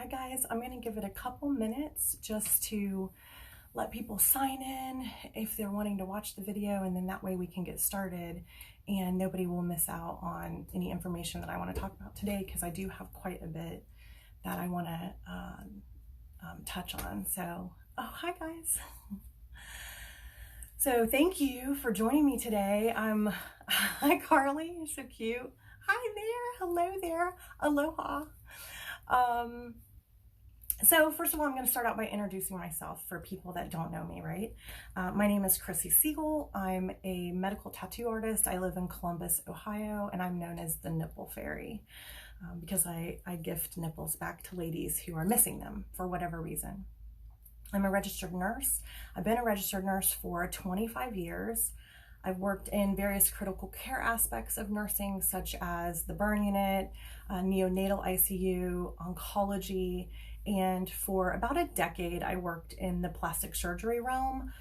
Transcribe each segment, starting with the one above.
Hi guys, I'm gonna give it a couple minutes just to let people sign in if they're wanting to watch the video, and then that way we can get started and nobody will miss out on any information that I want to talk about today, because I do have quite a bit that I want to touch on. So, oh, hi guys. So thank you for joining me today. Hi Carly, you're so cute. Hi there, hello there, aloha. So first of all, I'm going to start out by introducing myself for people that don't know me, right? My name is Chrissy Siegel. I'm a medical tattoo artist. I live in Columbus, Ohio, and I'm known as the Nipple Fairy because I gift nipples back to ladies who are missing them for whatever reason. I'm a registered nurse. I've been a registered nurse for 25 years. I've worked in various critical care aspects of nursing, such as the burn unit, neonatal ICU, oncology, and for about a decade, I worked in the plastic surgery realm.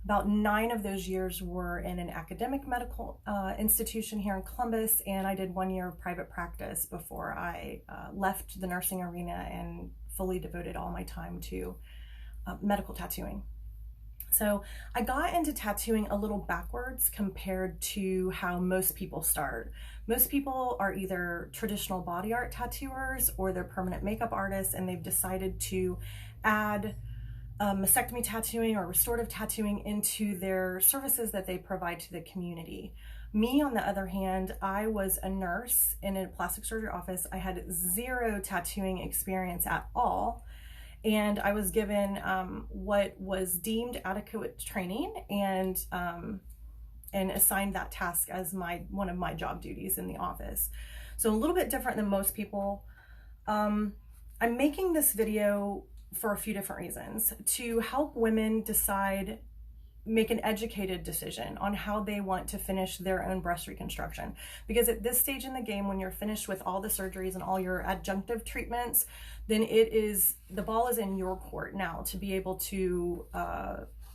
About 9 of those years were in an academic medical institution here in Columbus, and I did 1 year of private practice before I left the nursing arena and fully devoted all my time to medical tattooing. So I got into tattooing a little backwards compared to how most people start. Most people are either traditional body art tattooers or they're permanent makeup artists, and they've decided to add mastectomy tattooing or restorative tattooing into their services that they provide to the community. Me, on the other hand, I was a nurse in a plastic surgery office. I had 0 tattooing experience at all. And I was given what was deemed adequate training and assigned that task as one of my job duties in the office. So a little bit different than most people. I'm making this video for a few different reasons: to help women make an educated decision on how they want to finish their own breast reconstruction. Because at this stage in the game, when you're finished with all the surgeries and all your adjunctive treatments, then the ball is in your court now to be able to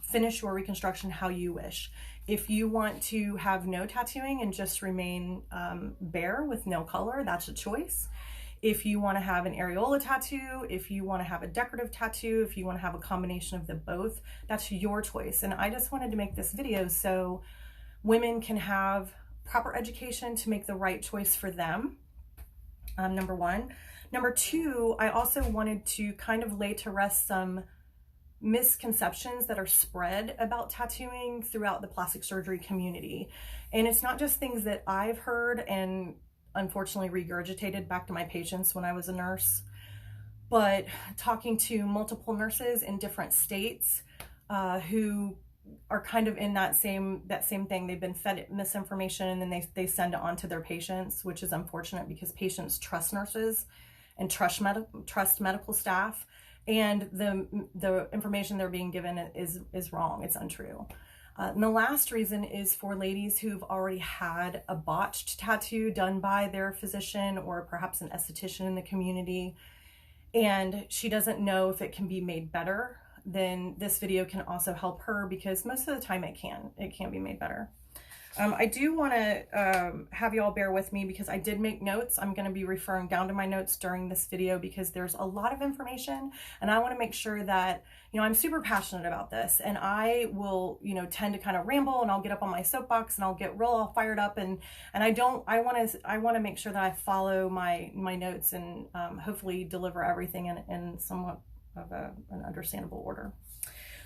finish your reconstruction how you wish. If you want to have no tattooing and just remain bare with no color, that's a choice. If you want to have an areola tattoo, if you want to have a decorative tattoo, if you want to have a combination of the both, that's your choice. And I just wanted to make this video so women can have proper education to make the right choice for them, number one. Number two, I also wanted to kind of lay to rest some misconceptions that are spread about tattooing throughout the plastic surgery community. And it's not just things that I've heard and unfortunately regurgitated back to my patients when I was a nurse, but talking to multiple nurses in different states who are kind of in that same thing. They've been fed misinformation and then they send it on to their patients, which is unfortunate because patients trust nurses and trust medical staff, and the information they're being given is wrong. It's untrue. And the last reason is for ladies who've already had a botched tattoo done by their physician or perhaps an esthetician in the community, and she doesn't know if it can be made better. Then this video can also help her, because most of the time it can be made better. I do want to have you all bear with me because I did make notes. I'm going to be referring down to my notes during this video because there's a lot of information, and I want to make sure that, I'm super passionate about this, and I will, tend to kind of ramble, and I'll get up on my soapbox and I'll get real all fired up, and I want to make sure that I follow my notes and hopefully deliver everything in somewhat of an understandable order.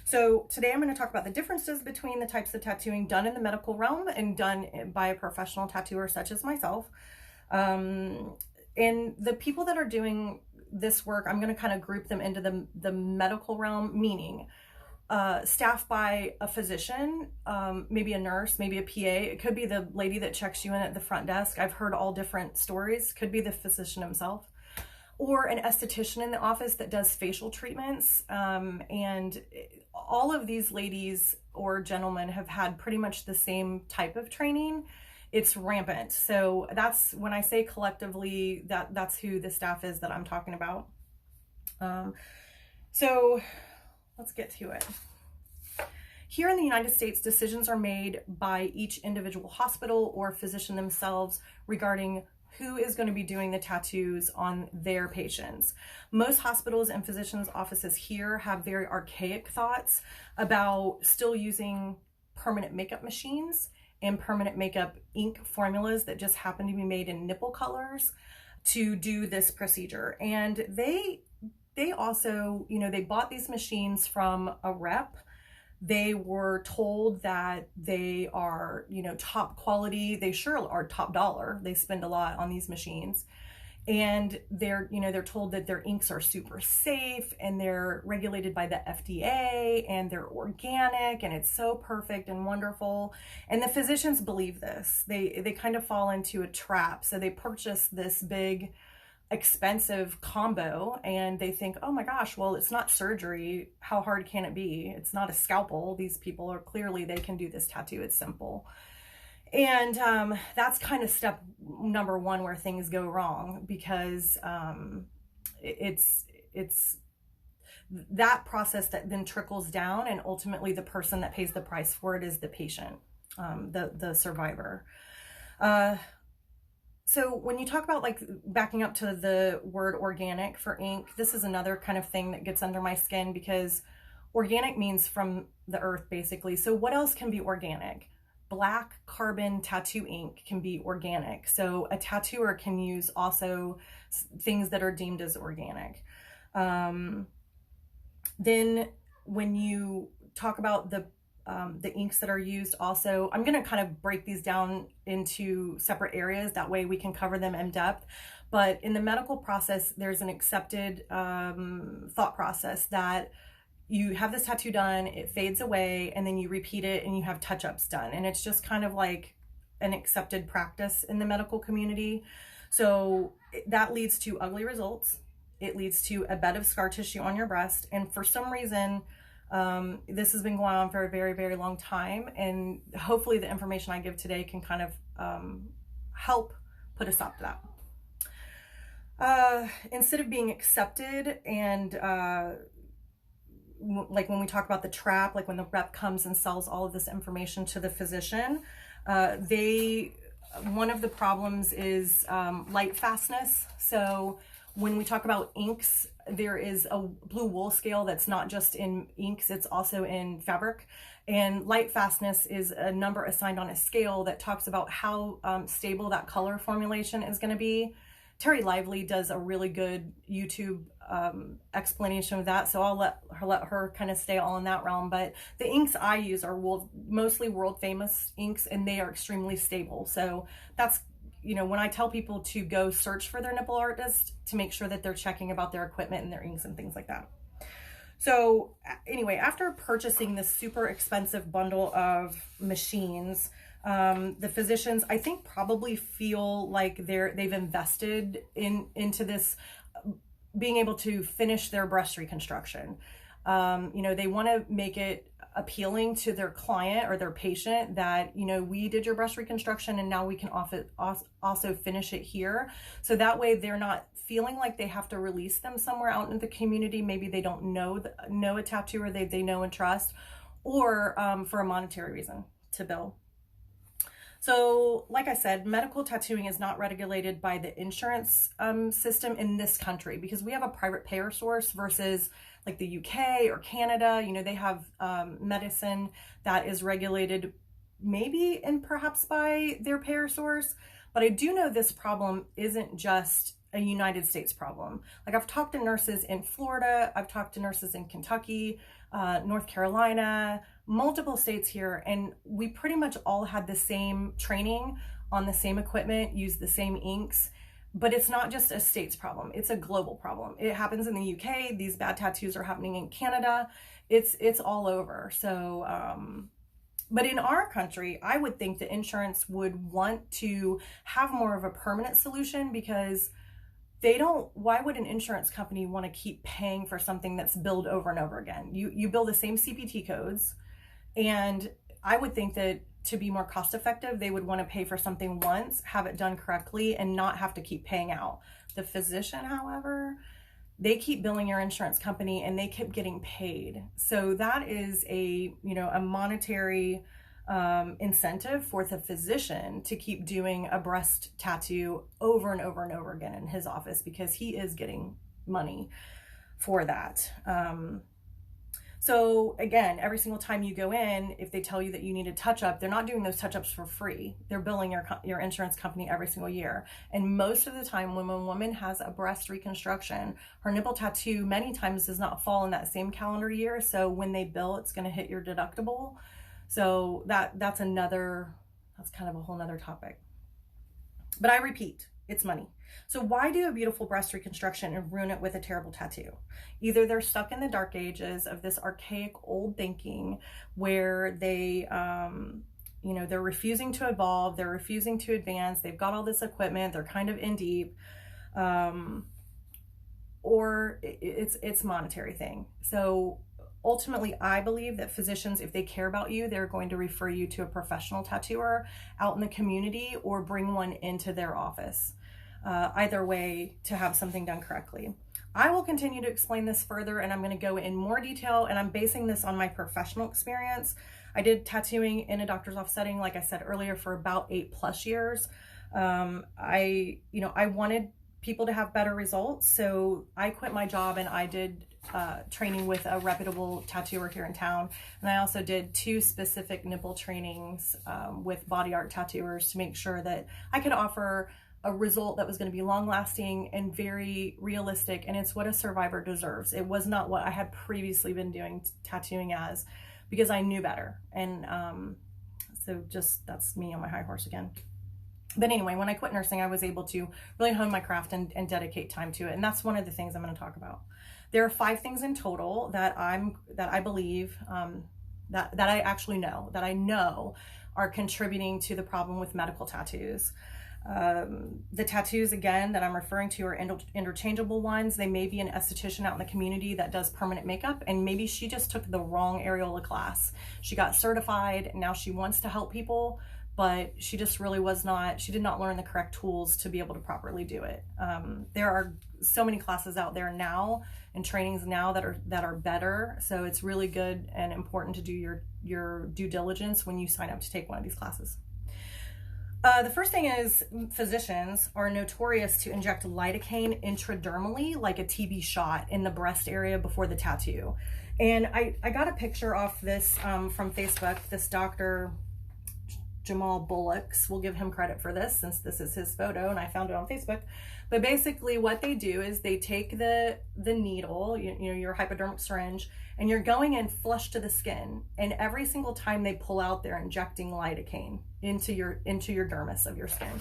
So today I'm going to talk about the differences between the types of tattooing done in the medical realm and done by a professional tattooer such as myself. And the people that are doing this work, I'm going to kind of group them into the medical realm, meaning staffed by a physician, maybe a nurse, maybe a PA. It could be the lady that checks you in at the front desk. I've heard all different stories. Could be the physician himself, or an esthetician in the office that does facial treatments. And all of these ladies or gentlemen have had pretty much the same type of training. It's rampant. So that's when I say collectively, that's who the staff is that I'm talking about. So let's get to it. Here in the United States, decisions are made by each individual hospital or physician themselves regarding who is going to be doing the tattoos on their patients. Most hospitals and physicians' offices here have very archaic thoughts about still using permanent makeup machines and permanent makeup ink formulas that just happen to be made in nipple colors to do this procedure. And they also, they bought these machines from a rep. They were told that they are, top quality. They sure are top dollar. They spend a lot on these machines. And they're told that their inks are super safe and they're regulated by the FDA and they're organic and it's so perfect and wonderful. And the physicians believe this. They kind of fall into a trap. So they purchase this big, expensive combo and they think, oh my gosh, well, it's not surgery. How hard can it be? It's not a scalpel. These people are clearly, they can do this tattoo. It's simple. And that's kind of step number one where things go wrong, because it's that process that then trickles down, and ultimately the person that pays the price for it is the patient, the survivor. So when you talk about, like, backing up to the word organic for ink, this is another kind of thing that gets under my skin, because organic means from the earth, basically. So what else can be organic? Black carbon tattoo ink can be organic. So a tattooer can use also things that are deemed as organic. Then when you talk about the inks that are used also, I'm going to kind of break these down into separate areas. That way we can cover them in depth. But in the medical process, there's an accepted thought process that you have this tattoo done, it fades away, and then you repeat it and you have touch-ups done. And it's just kind of like an accepted practice in the medical community. So that leads to ugly results. It leads to a bed of scar tissue on your breast. And for some reason, this has been going on for a very, very long time. And hopefully the information I give today can kind of help put a stop to that. Instead of being accepted and like when we talk about the trap, like when the rep comes and sells all of this information to the physician, one of the problems is light fastness. So when we talk about inks, there is a blue wool scale that's not just in inks, it's also in fabric. And light fastness is a number assigned on a scale that talks about how stable that color formulation is going to be. Terry Lively does a really good YouTube explanation of that, so I'll let her kind of stay all in that realm. But the inks I use are mostly world famous inks, and they are extremely stable. So that's, when I tell people to go search for their nipple artist, to make sure that they're checking about their equipment and their inks and things like that. So anyway, after purchasing this super expensive bundle of machines, the physicians, I think, probably feel like they've invested into this, being able to finish their breast reconstruction. They want to make it appealing to their client or their patient that, we did your breast reconstruction and now we can also finish it here. So that way they're not feeling like they have to release them somewhere out in the community. Maybe they don't know a tattooer they know and trust, or for a monetary reason to bill. So like I said, medical tattooing is not regulated by the insurance system in this country, because we have a private payer source versus like the UK or Canada. They have medicine that is regulated maybe and perhaps by their payer source. But I do know this problem isn't just a United States problem. Like, I've talked to nurses in Florida, I've talked to nurses in Kentucky, North Carolina, multiple states here, and we pretty much all had the same training on the same equipment, use the same inks. But it's not just a state's problem, it's a global problem. It happens in the UK, these bad tattoos are happening in Canada, it's all over. So but in our country, I would think the insurance would want to have more of a permanent solution, because why would an insurance company want to keep paying for something that's billed over and over again? You bill the same CPT codes, and I would think that to be more cost effective, they would want to pay for something once, have it done correctly, and not have to keep paying out. The physician, however, they keep billing your insurance company and they keep getting paid. So that is a monetary incentive for the physician to keep doing a breast tattoo over and over and over again in his office, because he is getting money for that. So again, every single time you go in, if they tell you that you need a touch-up, they're not doing those touch-ups for free. They're billing your insurance company every single year. And most of the time when a woman has a breast reconstruction, her nipple tattoo many times does not fall in that same calendar year. So when they bill, it's going to hit your deductible. So that's kind of a whole nother topic. But I repeat, it's money. So why do a beautiful breast reconstruction and ruin it with a terrible tattoo? Either they're stuck in the dark ages of this archaic old thinking where they, they're refusing to evolve, they're refusing to advance, they've got all this equipment, they're kind of in deep, or it's a monetary thing. So ultimately, I believe that physicians, if they care about you, they're going to refer you to a professional tattooer out in the community or bring one into their office. Either way, to have something done correctly. I will continue to explain this further, and I'm going to go in more detail, and I'm basing this on my professional experience. I did tattooing in a doctor's office setting, like I said earlier, for about 8+ years. I wanted people to have better results, so I quit my job and I did training with a reputable tattooer here in town. And I also did 2 specific nipple trainings with body art tattooers to make sure that I could offer a result that was going to be long lasting and very realistic. And it's what a survivor deserves. It was not what I had previously been doing tattooing as, because I knew better. And so just, that's me on my high horse again. But anyway, when I quit nursing, I was able to really hone my craft and dedicate time to it. And that's one of the things I'm going to talk about. There are 5 things in total that I believe, that I actually know, that I know are contributing to the problem with medical tattoos. The tattoos, again, that I'm referring to are interchangeable ones. They may be an esthetician out in the community that does permanent makeup, and maybe she just took the wrong areola class. She got certified, and now she wants to help people, but she just really she did not learn the correct tools to be able to properly do it. There are so many classes out there now and trainings now that are better. So it's really good and important to do your due diligence when you sign up to take one of these classes. The first thing is, physicians are notorious to inject lidocaine intradermally, like a TB shot, in the breast area before the tattoo. And I got a picture off this from Facebook. This Dr. Jamal Bullocks, we'll give him credit for this since this is his photo and I found it on Facebook. But basically what they do is they take the needle, your hypodermic syringe, and you're going in flush to the skin. And every single time they pull out, they're injecting lidocaine into your dermis of your skin.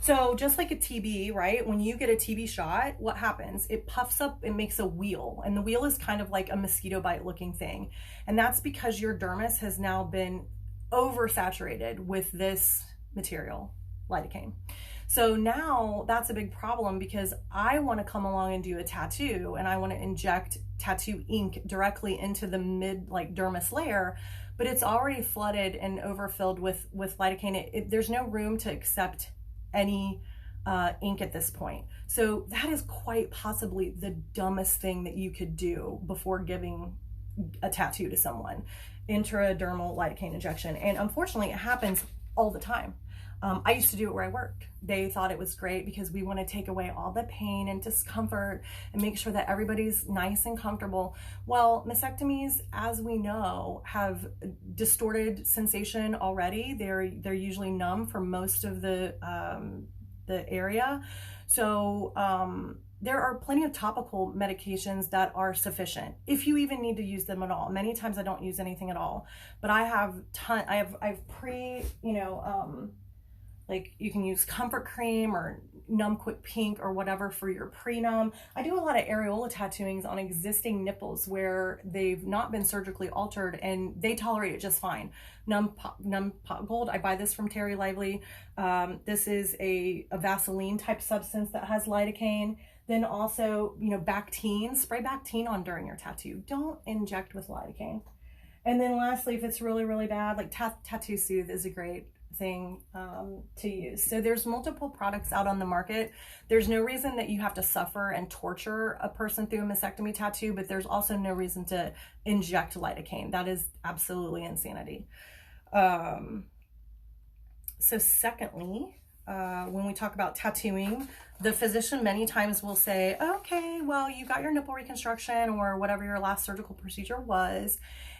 So just like a TB, right? When you get a TB shot, what happens? It puffs up, it makes a wheal. And the wheal is kind of like a mosquito bite looking thing. And that's because your dermis has now been oversaturated with this material, lidocaine. So now that's a big problem, because I want to come along and do a tattoo and I want to inject tattoo ink directly into the dermis layer, but it's already flooded and overfilled with lidocaine. There's no room to accept any ink at this point. So that is quite possibly the dumbest thing that you could do before giving a tattoo to someone. Intradermal lidocaine injection. And unfortunately, it happens all the time. I used to do it where I worked. They thought it was great because we want to take away all the pain and discomfort and make sure that everybody's nice and comfortable. Well, mastectomies, as we know, have distorted sensation already. They're usually numb for most of the area. So there are plenty of topical medications that are sufficient, if you even need to use them at all. Many times I don't use anything at all, but I have like you can use comfort cream or numb quick pink or whatever for your pre-numb. I do a lot of areola tattooings on existing nipples where they've not been surgically altered and they tolerate it just fine. Numb Pot Gold, I buy this from Terry Lively. This is a Vaseline type substance that has lidocaine. Then also, Bactine, spray Bactine on during your tattoo. Don't inject with lidocaine. And then lastly, if it's really, really bad, like Tattoo Soothe is a great thing to use. So there's multiple products out on the market. There's no reason that you have to suffer and torture a person through a mastectomy tattoo, but there's also no reason to inject lidocaine. That is absolutely insanity. So secondly, when we talk about tattooing, the physician many times will say, okay, well, you got your nipple reconstruction or whatever your last surgical procedure was,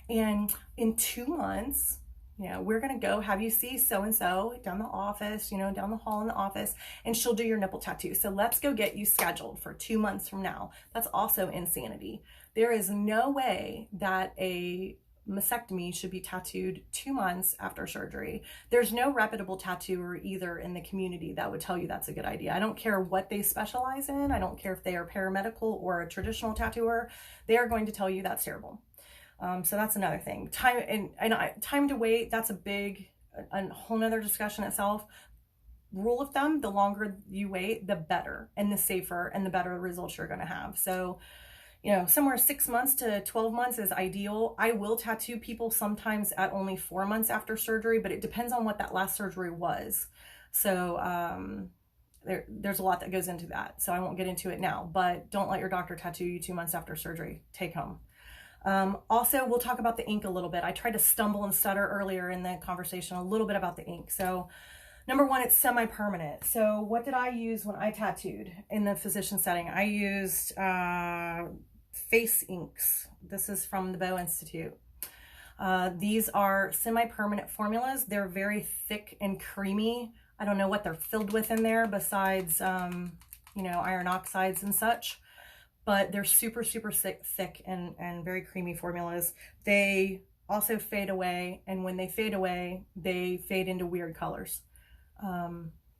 and in 2 months, we're going to go have you see so-and-so down the office, down the hall in the office, and she'll do your nipple tattoo. So let's go get you scheduled for 2 months from now. That's also insanity. There is no way that a mastectomy should be tattooed 2 months after surgery. There's no reputable tattooer either in the community that would tell you that's a good idea. I don't care what they specialize in. I don't care if they are paramedical or a traditional tattooer. They are going to tell you that's terrible. So that's another thing. Time to wait, that's a whole nother discussion itself. Rule of thumb, the longer you wait, the better and the safer and the better results you're going to have. So, somewhere 6 months to 12 months is ideal. I will tattoo people sometimes at only 4 months after surgery, but it depends on what that last surgery was. So, there's a lot that goes into that. So I won't get into it now, but don't let your doctor tattoo you 2 months after surgery. Take home. Also, we'll talk about the ink a little bit. I tried to stumble and stutter earlier in the conversation a little bit about the ink. So number one, it's semi-permanent. So what did I use when I tattooed in the physician setting? I used face inks. This is from the Bow Institute. These are semi-permanent formulas. They're very thick and creamy. I don't know what they're filled with in there besides, iron oxides and such. But they're super, super thick and very creamy formulas. They also fade away, and when they fade away, they fade into weird colors.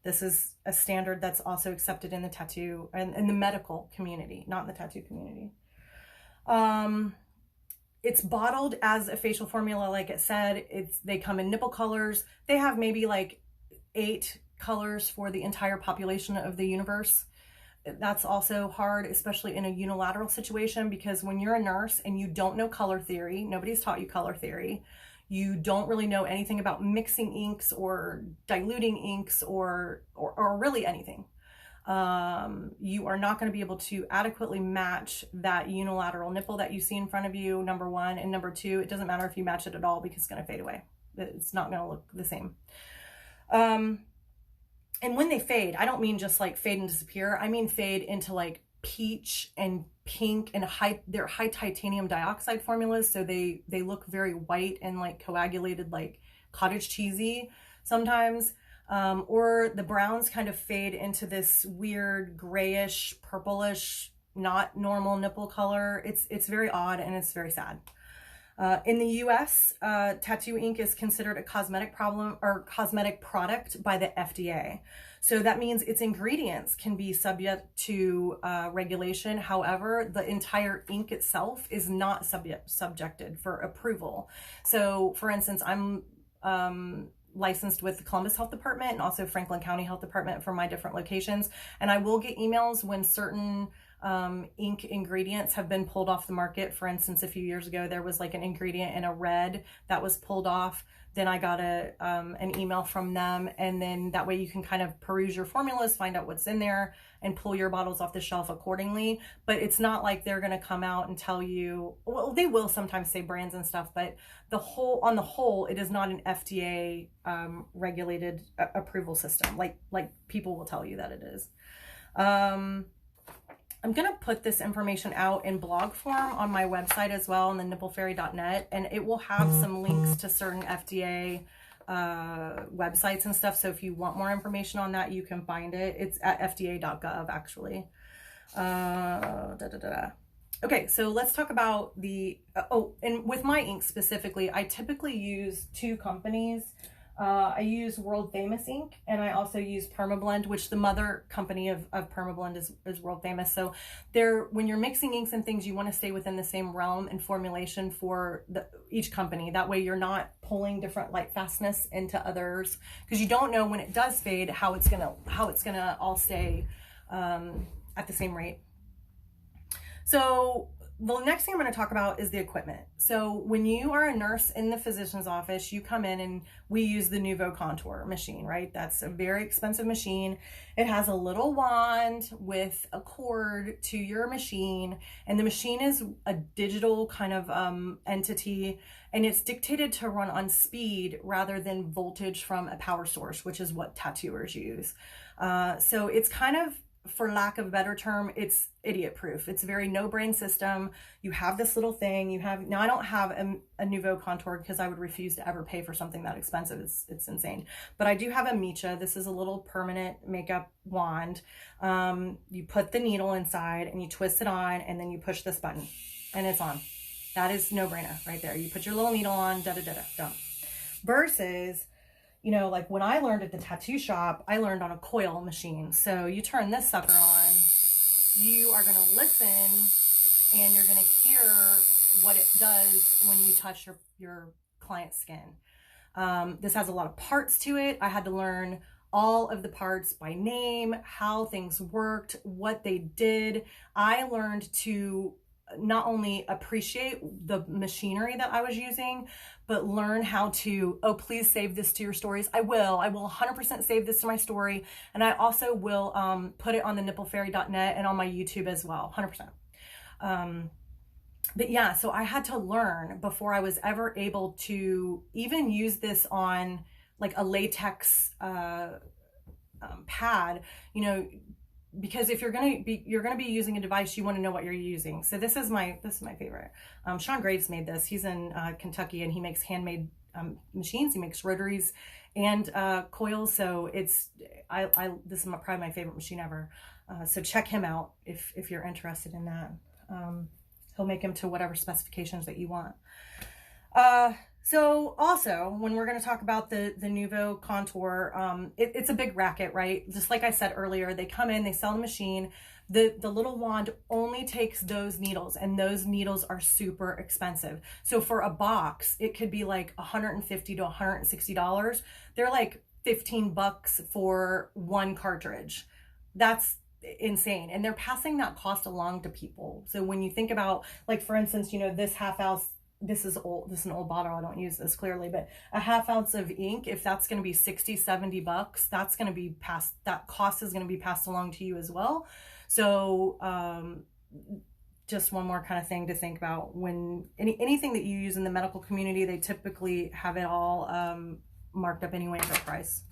This is a standard that's also accepted in the tattoo and in the medical community, not in the tattoo community. It's bottled as a facial formula, like it said. They come in nipple colors. They have maybe like 8 colors for the entire population of the universe. That's also hard, especially in a unilateral situation, because when you're a nurse and you don't know color theory, nobody's taught you color theory, you don't really know anything about mixing inks or diluting inks or really anything. You are not going to be able to adequately match that unilateral nipple that you see in front of you, number one. And number two, it doesn't matter if you match it at all because it's going to fade away. It's not going to look the same. And when they fade, I don't mean just like fade and disappear. I mean fade into like peach and pink and they're high titanium dioxide formulas. So they look very white and like coagulated, like cottage cheesy sometimes. Or the browns kind of fade into this weird grayish, purplish, not normal nipple color. It's very odd and it's very sad. In the US, tattoo ink is considered a cosmetic problem or cosmetic product by the FDA. So that means its ingredients can be subject to regulation. However, the entire ink itself is not subjected for approval. So for instance, I'm licensed with the Columbus Health Department and also Franklin County Health Department for my different locations. And I will get emails when certain ink ingredients have been pulled off the market. For instance, a few years ago, there was like an ingredient in a red that was pulled off. Then I got an email from them, and then that way you can kind of peruse your formulas, find out what's in there, and pull your bottles off the shelf accordingly. But it's not like they're going to come out and tell you, well, they will sometimes say brands and stuff, but on the whole, it is not an FDA regulated approval system like people will tell you that it is. I'm going to put this information out in blog form on my website as well, on the nipplefairy.net, and it will have some links to certain FDA websites and stuff. So if you want more information on that, you can find it. It's at fda.gov, actually. Okay, so let's talk about and with my ink specifically, I typically use 2 companies. I use World Famous ink, and I also use Permablend, which the mother company of Permablend is World Famous. So when you're mixing inks and things, you want to stay within the same realm and formulation for each company. That way you're not pulling different light fastness into others, because you don't know when it does fade how it's gonna all stay at the same rate. So the next thing I'm going to talk about is the equipment. So when you are a nurse in the physician's office, you come in and we use the Nuvo Contour machine, right? That's a very expensive machine. It has a little wand with a cord to your machine, and the machine is a digital kind of entity, and it's dictated to run on speed rather than voltage from a power source, which is what tattooers use. So it's kind of, for lack of a better term, it's idiot proof. It's a very no brain system. You have this little thing. Now I don't have a Nuvo Contour because I would refuse to ever pay for something that expensive. It's insane. But I do have a Micha. This is a little permanent makeup wand. You put the needle inside and you twist it on, and then you push this button and it's on. That is no brainer right there. You put your little needle on, done. Versus, you know, like when I learned at the tattoo shop, I learned on a coil machine. So you turn this sucker on, you are going to listen, and you're going to hear what it does when you touch your client's skin. This has a lot of parts to it. I had to learn all of the parts by name, how things worked, what they did. I learned to not only appreciate the machinery that I was using, but learn how to, oh, please save this to your stories. I will 100% save this to my story. And I also will put it on the nipplefairy.net and on my YouTube as well, 100%. But yeah, so I had to learn before I was ever able to even use this on like a latex pad, you know, because if you're gonna be using a device, you want to know what you're using. So this is my favorite. Sean Graves made this. He's in Kentucky, and he makes handmade machines. He makes rotaries and coils. So this is probably my favorite machine ever. So check him out if you're interested in that. He'll make them to whatever specifications that you want. So also, when we're going to talk about the Nuvo Contour, it's a big racket, right? Just like I said earlier, they come in, they sell the machine. The little wand only takes those needles, and those needles are super expensive. So for a box, it could be like $150 to $160. They're like $15 for one cartridge. That's insane. And they're passing that cost along to people. So when you think about, like, for instance, you know, this half ounce, this is an old bottle. I don't use this clearly, but a half ounce of ink, if that's going to be $60, $70, that's going to be that cost is going to be passed along to you as well. So, just one more kind of thing to think about when anything that you use in the medical community, they typically have it all, marked up anyway at their price.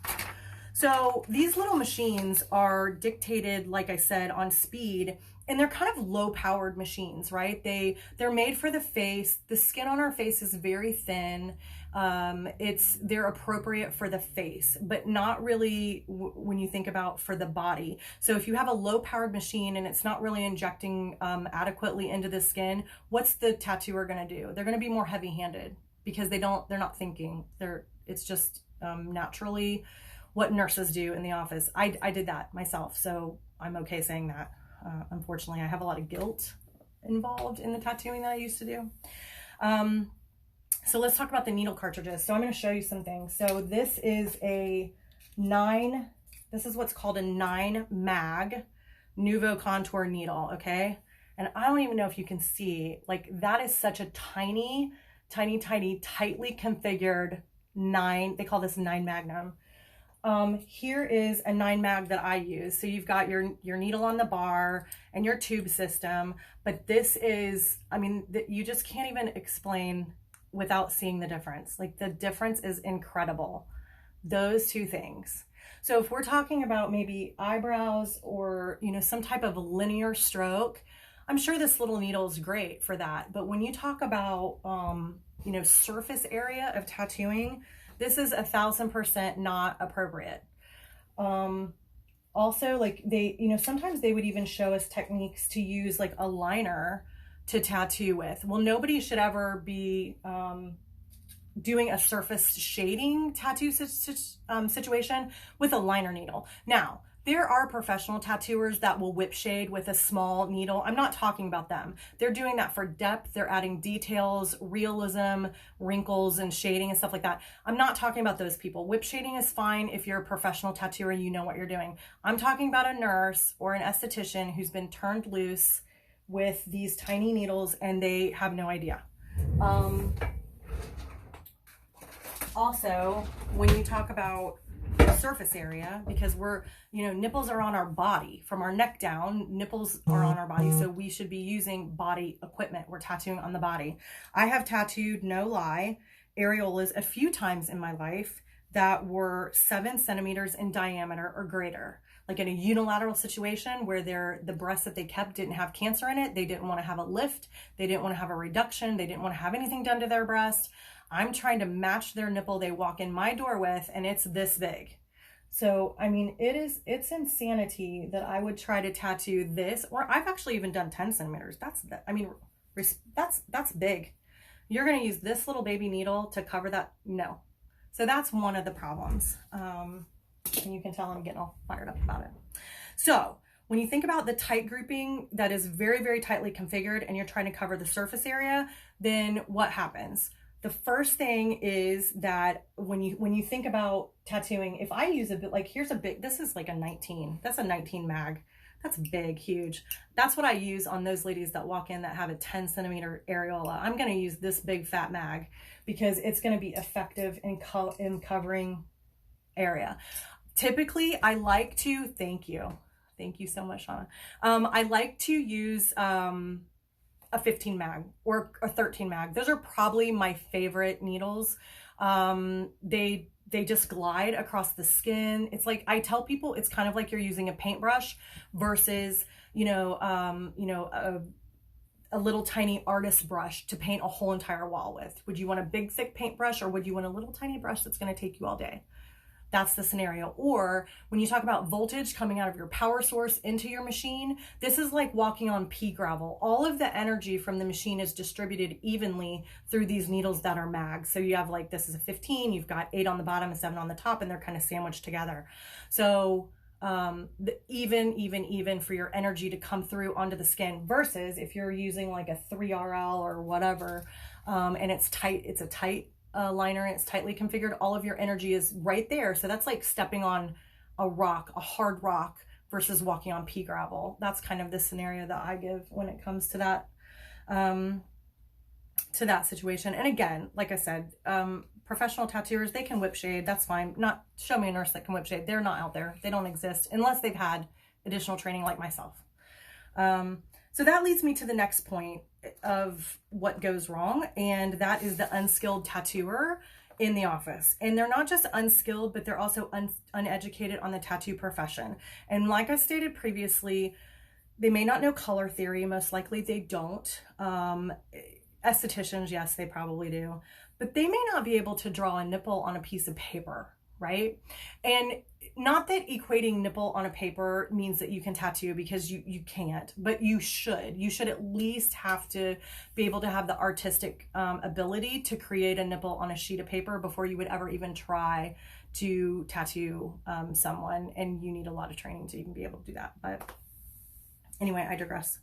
So these little machines are dictated, like I said, on speed, and they're kind of low powered machines, right? They're made for the face. The skin on our face is very thin. They're appropriate for the face, but not really when you think about for the body. So if you have a low powered machine and it's not really injecting adequately into the skin, what's the tattooer going to do? They're going to be more heavy handed because they're not thinking. It's just naturally what nurses do in the office. I did that myself, so I'm okay saying that. Unfortunately, I have a lot of guilt involved in the tattooing that I used to do. So let's talk about the needle cartridges. So I'm going to show you some things. So this is this is what's called a 9 mag Nuvo Contour needle, okay? And I don't even know if you can see, like, that is such a tiny, tightly configured 9, they call this 9 Magnum. Here is a 9 mag that I use. So you've got your needle on the bar and your tube system, but this is, I mean, you just can't even explain without seeing the difference. Like, the difference is incredible. Those two things. So if we're talking about maybe eyebrows or, you know, some type of linear stroke, I'm sure this little needle is great for that. But when you talk about, you know, surface area of tattooing, this is 1000% not appropriate. Also, like, they, you know, sometimes they would even show us techniques to use like a liner to tattoo with. Well, nobody should ever be doing a surface shading tattoo situation with a liner needle. Now, there are professional tattooers that will whip shade with a small needle. I'm not talking about them. They're doing that for depth. They're adding details, realism, wrinkles, and shading and stuff like that. I'm not talking about those people. Whip shading is fine if you're a professional tattooer and you know what you're doing. I'm talking about a nurse or an esthetician who's been turned loose with these tiny needles and they have no idea. Also, when you talk about surface area, because we're, nipples are on our body from our neck down, nipples are on our body, so we should be using body equipment. We're tattooing on the body. I have tattooed, no lie, areolas a few times in my life that were 7 centimeters in diameter or greater. Like in a unilateral situation where the breast that they kept didn't have cancer in it, they didn't want to have a lift, they didn't want to have a reduction, they didn't want to have anything done to their breast. I'm trying to match their nipple they walk in my door with, and it's this big. So, I mean, it's insanity that I would try to tattoo this, or I've actually even done 10 centimeters. That's big. You're going to use this little baby needle to cover that? No. So that's one of the problems. And you can tell I'm getting all fired up about it. So when you think about the tight grouping that is very, very tightly configured and you're trying to cover the surface area, then what happens? The first thing is that when you think about tattooing, if I use a bit, like this is like a 19, that's a 19 mag. That's big, huge. That's what I use on those ladies that walk in that have a 10 centimeter areola. I'm going to use this big fat mag because it's going to be effective in covering area. Typically, I like to, thank you so much, Shauna. I like to use, a 15 mag or a 13 mag. Those are probably my favorite needles. They just glide across the skin. It's like, I tell people it's kind of like you're using a paintbrush versus, a little tiny artist brush to paint a whole entire wall with. Would you want a big thick paintbrush or would you want a little tiny brush that's going to take you all day? That's the scenario. Or when you talk about voltage coming out of your power source into your machine, this is like walking on pea gravel. All of the energy from the machine is distributed evenly through these needles that are mags. So you have like, this is a 15, you've got 8 on the bottom and 7 on the top, and they're kind of sandwiched together. So even for your energy to come through onto the skin versus if you're using like a 3RL or whatever, and it's tight, it's a tight liner and it's tightly configured, all of your energy is right there. So that's like stepping on a rock, a hard rock versus walking on pea gravel. That's kind of the scenario that I give when it comes to that situation. And again, like I said, professional tattooers, they can whip shade. That's fine. Not show me a nurse that can whip shade. They're not out there. They don't exist unless they've had additional training like myself. So that leads me to the next point of what goes wrong, and that is the unskilled tattooer in the office. And they're not just unskilled, but they're also uneducated on the tattoo profession. And like I stated previously, they may not know color theory. Most likely they don't. Estheticians, yes, they probably do. But they may not be able to draw a nipple on a piece of paper, right? And not that equating nipple on a paper means that you can tattoo, because you can't, but you should. You should at least have to be able to have the artistic ability to create a nipple on a sheet of paper before you would ever even try to tattoo someone. And you need a lot of training to even be able to do that. But anyway, I digress.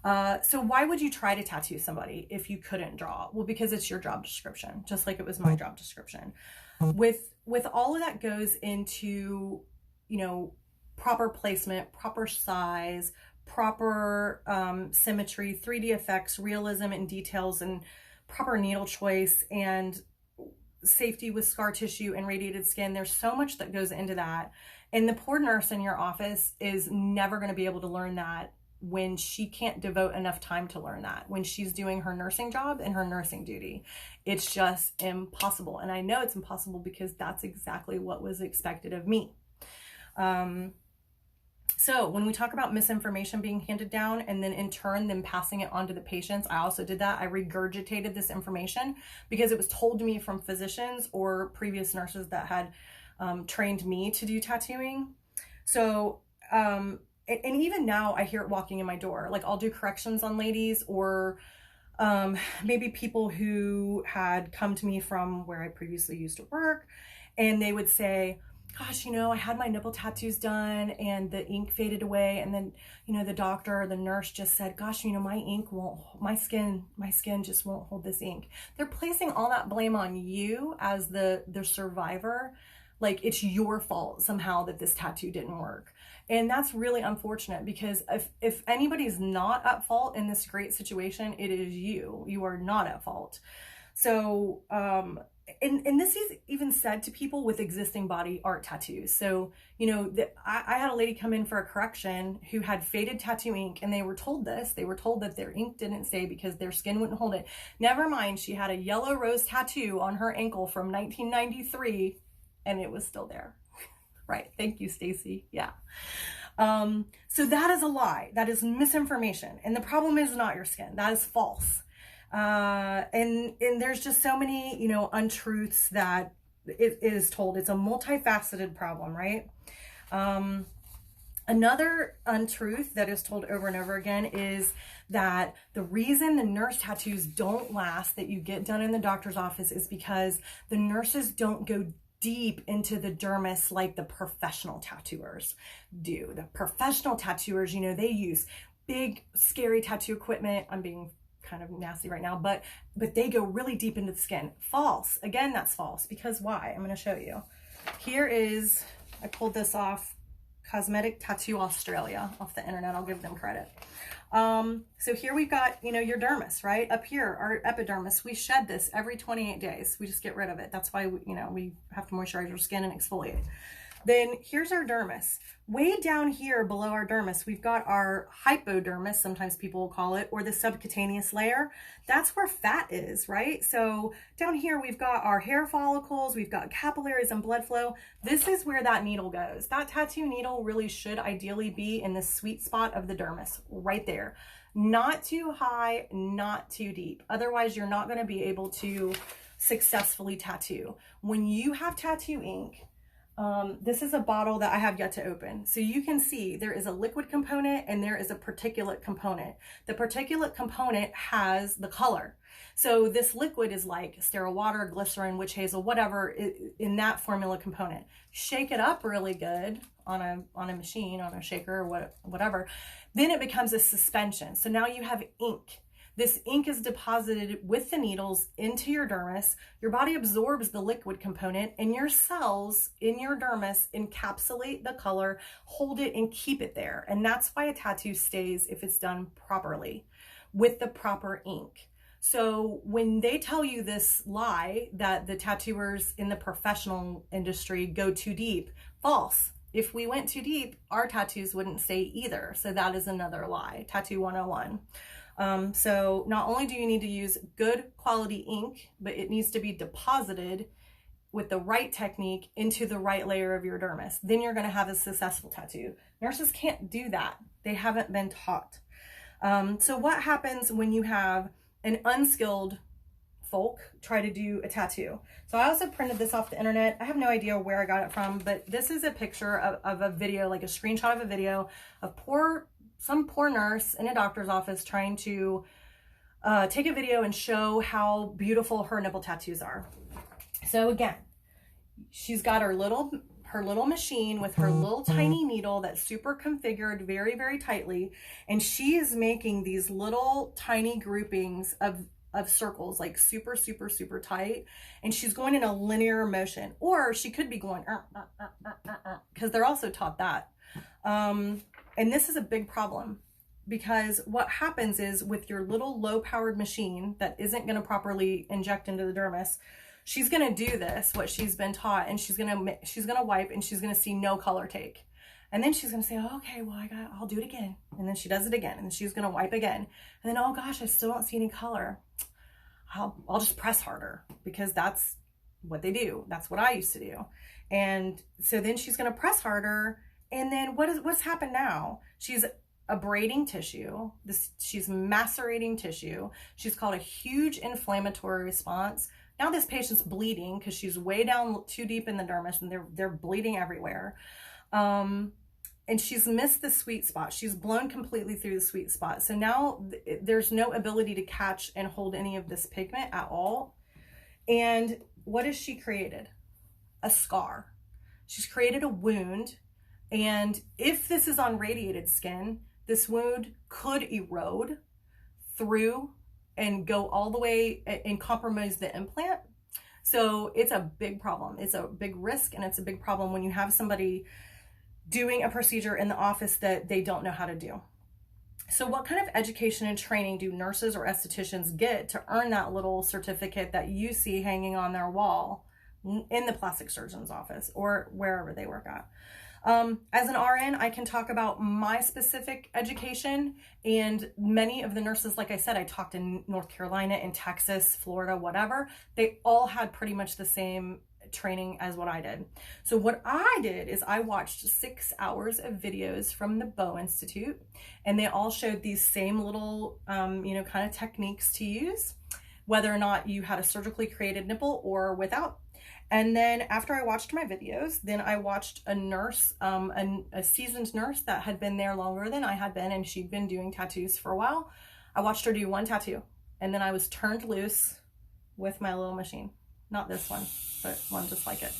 So why would you try to tattoo somebody if you couldn't draw? Well, because it's your job description, just like it was my job description. With all of that goes into, proper placement, proper size, proper symmetry, 3D effects, realism and details, and proper needle choice, and safety with scar tissue and radiated skin. There's so much that goes into that. And the poor nurse in your office is never going to be able to learn that when she can't devote enough time to learn that, when she's doing her nursing job and her nursing duty. It's just impossible. And I know it's impossible because that's exactly what was expected of me. So when we talk about misinformation being handed down and then in turn them passing it on to the patients, I also did that. I regurgitated this information because it was told to me from physicians or previous nurses that had trained me to do tattooing. So, and even now I hear it walking in my door. Like I'll do corrections on ladies, or maybe people who had come to me from where I previously used to work, and they would say, gosh, I had my nipple tattoos done and the ink faded away. And then, the doctor or the nurse just said, gosh, my skin just won't hold this ink. They're placing all that blame on you as the survivor, Like it's your fault somehow that this tattoo didn't work. And that's really unfortunate, because if anybody's not at fault in this great situation, it is you. You are not at fault. So, and this is even said to people with existing body art tattoos. So, you know, I had a lady come in for a correction who had faded tattoo ink, and they were told this. They were told that their ink didn't stay because their skin wouldn't hold it. Never mind, she had a yellow rose tattoo on her ankle from 1993, and it was still there. Right. Thank you, Stacy. Yeah. So that is a lie. That is misinformation. And the problem is not your skin. That is false. And there's just so many, you know, untruths that it is told. It's a multifaceted problem, right? Another untruth that is told over and over again is that the reason the nurse tattoos don't last that you get done in the doctor's office is because the nurses don't go deep into the dermis like the professional tattooers do. The professional tattooers, you know, they use big, scary tattoo equipment. I'm being kind of nasty right now, but they go really deep into the skin. False. Again, that's false. Because why? I'm going to show you. Here is, I pulled this off Cosmetic Tattoo Australia off the internet. I'll give them credit. So here we've got, you know, your dermis, right? Up here, our epidermis, we shed this every 28 days. We just get rid of it. That's why, we, you know, we have to moisturize our skin and exfoliate. Then here's our dermis. Way down here below our dermis, we've got our hypodermis, sometimes people will call it, or the subcutaneous layer. That's where fat is, right? So down here, we've got our hair follicles, we've got capillaries and blood flow. This is where that needle goes. That tattoo needle really should ideally be in the sweet spot of the dermis, right there. Not too high, not too deep. Otherwise, you're not going to be able to successfully tattoo. When you have tattoo ink, this is a bottle that I have yet to open. So you can see there is a liquid component and there is a particulate component. The particulate component has the color. So this liquid is like sterile water, glycerin, witch hazel, whatever in that formula component. Shake it up really good on a machine, on a shaker or whatever. Then it becomes a suspension. So now you have ink. This ink is deposited with the needles into your dermis. Your body absorbs the liquid component, and your cells in your dermis encapsulate the color, hold it, and keep it there. And that's why a tattoo stays if it's done properly with the proper ink. So when they tell you this lie that the tattooers in the professional industry go too deep, false. If we went too deep, our tattoos wouldn't stay either. So that is another lie. Tattoo 101. So not only do you need to use good quality ink, but it needs to be deposited with the right technique into the right layer of your dermis. Then you're going to have a successful tattoo. Nurses can't do that. They haven't been taught. So what happens when you have an unskilled folk try to do a tattoo? So I also printed this off the internet. I have no idea where I got it from, but this is a picture of a video, like a screenshot of a video of some poor nurse in a doctor's office trying to take a video and show how beautiful her nipple tattoos are. So again, she's got her little machine with her little tiny needle that's super configured very, very tightly. And she is making these little tiny groupings of circles, like super, super, super tight. And she's going in a linear motion, or she could be going, because they're also taught that. And this is a big problem, because what happens is with your little low powered machine that isn't going to properly inject into the dermis, she's going to do this, what she's been taught, and she's going to wipe, and she's going to see no color take. And then she's going to say, oh, okay, well, I'll do it again. And then she does it again, and she's going to wipe again. And then, oh gosh, I still don't see any color. I'll just press harder, because that's what they do. That's what I used to do. And so then she's going to press harder. And then what's happened now? She's abrading tissue. She's macerating tissue. She's called a huge inflammatory response. Now this patient's bleeding because she's way down too deep in the dermis, and they're bleeding everywhere. And she's missed the sweet spot. She's blown completely through the sweet spot. So now there's no ability to catch and hold any of this pigment at all. And what has she created? A scar. She's created a wound. And if this is on radiated skin, this wound could erode through and go all the way and compromise the implant. So it's a big problem. It's a big risk, and it's a big problem when you have somebody doing a procedure in the office that they don't know how to do. So what kind of education and training do nurses or estheticians get to earn that little certificate that you see hanging on their wall in the plastic surgeon's office or wherever they work at? As an RN, I can talk about my specific education, and many of the nurses, like I said, I talked in North Carolina, in Texas, Florida, whatever, they all had pretty much the same training as what I did. So what I did is I watched 6 hours of videos from the Bow Institute, and they all showed these same little, kind of techniques to use, whether or not you had a surgically created nipple or without. And then after I watched my videos, then I watched a nurse, a seasoned nurse that had been there longer than I had been, and she'd been doing tattoos for a while. I watched her do one tattoo, and then I was turned loose with my little machine. Not this one, but one just like it.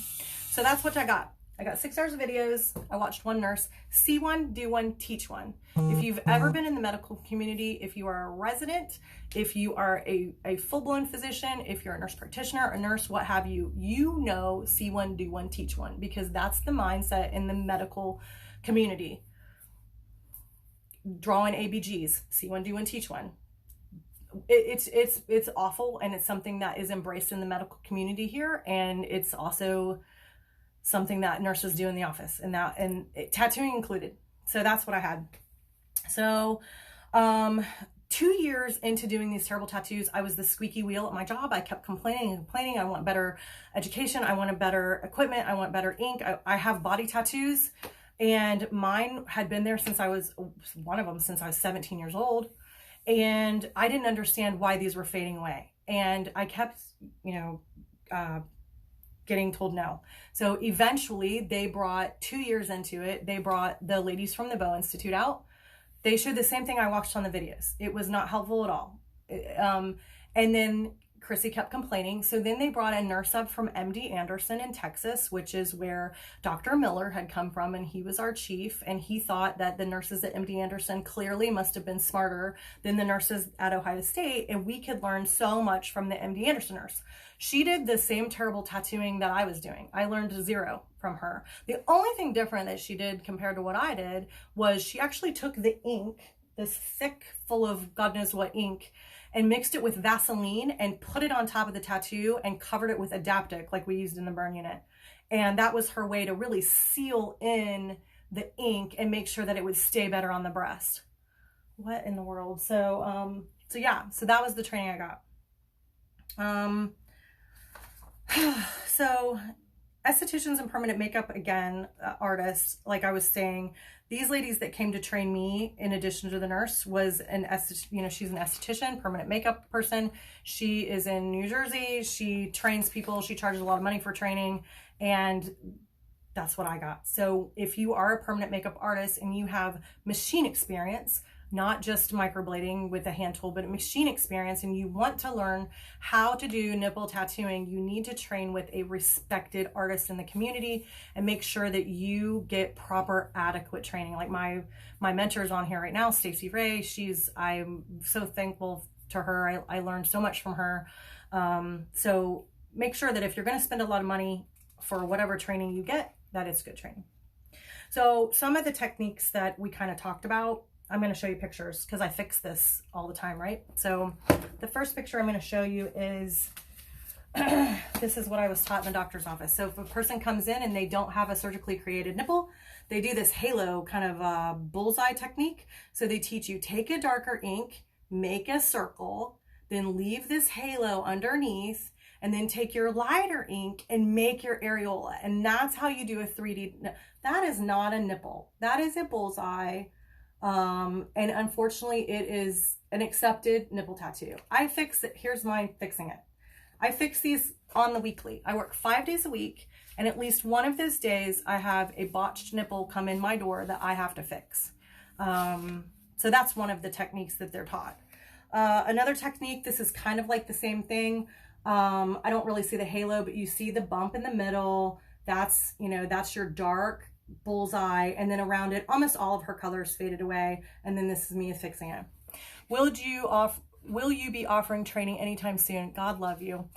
So that's what I got. I got 6 hours of videos. I watched one nurse. See one, do one, teach one. If you've ever been in the medical community, if you are a resident, if you are a full-blown physician, if you're a nurse practitioner, a nurse, what have you, you know see one, do one, teach one, because that's the mindset in the medical community. Drawing ABGs, see one, do one, teach one. It's awful, and it's something that is embraced in the medical community here, and it's also something that nurses do in the office, and tattooing included. So that's what I had. So 2 years into doing these terrible tattoos, I was the squeaky wheel at my job. I kept complaining and complaining. I want better education. I want better equipment. I want better ink. I have body tattoos, and mine had been there since I was 17 years old. And I didn't understand why these were fading away. And I kept, getting told no. So eventually they brought, 2 years into it, they brought the ladies from the Bow Institute out. They showed the same thing I watched on the videos. It was not helpful at all. And then Chrissy kept complaining. So then they brought a nurse up from MD Anderson in Texas, which is where Dr. Miller had come from, and he was our chief, and he thought that the nurses at MD Anderson clearly must have been smarter than the nurses at Ohio State, and we could learn so much from the MD Anderson nurse. She did the same terrible tattooing that I was doing. I learned 0 from her. The only thing different that she did compared to what I did was she actually took the ink, this thick, full of God knows what ink, and mixed it with Vaseline and put it on top of the tattoo and covered it with Adaptic like we used in the burn unit. And that was her way to really seal in the ink and make sure that it would stay better on the breast. What in the world? So that was the training I got. So estheticians and permanent makeup, again, artists, like I was saying, these ladies that came to train me, in addition to the nurse, was she's an esthetician, permanent makeup person. She is in New Jersey. She trains people. She charges a lot of money for training, and that's what I got. So if you are a permanent makeup artist and you have machine experience, not just microblading with a hand tool, but machine experience, and you want to learn how to do nipple tattooing, you need to train with a respected artist in the community and make sure that you get proper, adequate training. Like my mentor's on here right now, Stacey Ray. I'm so thankful to her. I learned so much from her. So make sure that if you're going to spend a lot of money for whatever training you get, that it's good training. So some of the techniques that we kind of talked about, I'm going to show you pictures because I fix this all the time, right? So the first picture I'm going to show you is, this is what I was taught in the doctor's office. So if a person comes in and they don't have a surgically created nipple, they do this halo kind of bullseye technique. So they teach you, take a darker ink, make a circle, then leave this halo underneath, and then take your lighter ink and make your areola. And that's how you do a 3D. That is not a nipple. That is a bullseye. And unfortunately it is an accepted nipple tattoo. I fix it. Here's mine fixing it. I fix these on the weekly. I work 5 days a week, and at least one of those days I have a botched nipple come in my door that I have to fix. So that's one of the techniques that they're taught. Another technique, this is kind of like the same thing. I don't really see the halo, but you see the bump in the middle. That's your dark bullseye, and then around it almost all of her colors faded away, and then this is me fixing it. Will you be offering training anytime soon? God love you.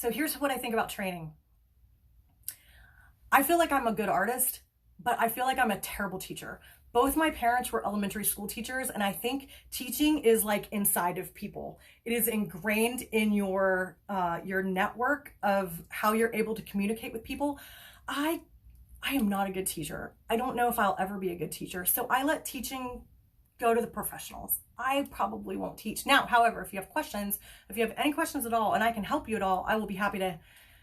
So here's what I think about training. I feel like I'm a good artist, but I feel like I'm a terrible teacher. Both my parents were elementary school teachers, and I think teaching is like inside of people. It is ingrained in your network of how you're able to communicate with people. I am not a good teacher. I don't know if I'll ever be a good teacher. So I let teaching go to the professionals. I probably won't teach. Now, however, if you have questions, if you have any questions at all and I can help you at all, I will be happy to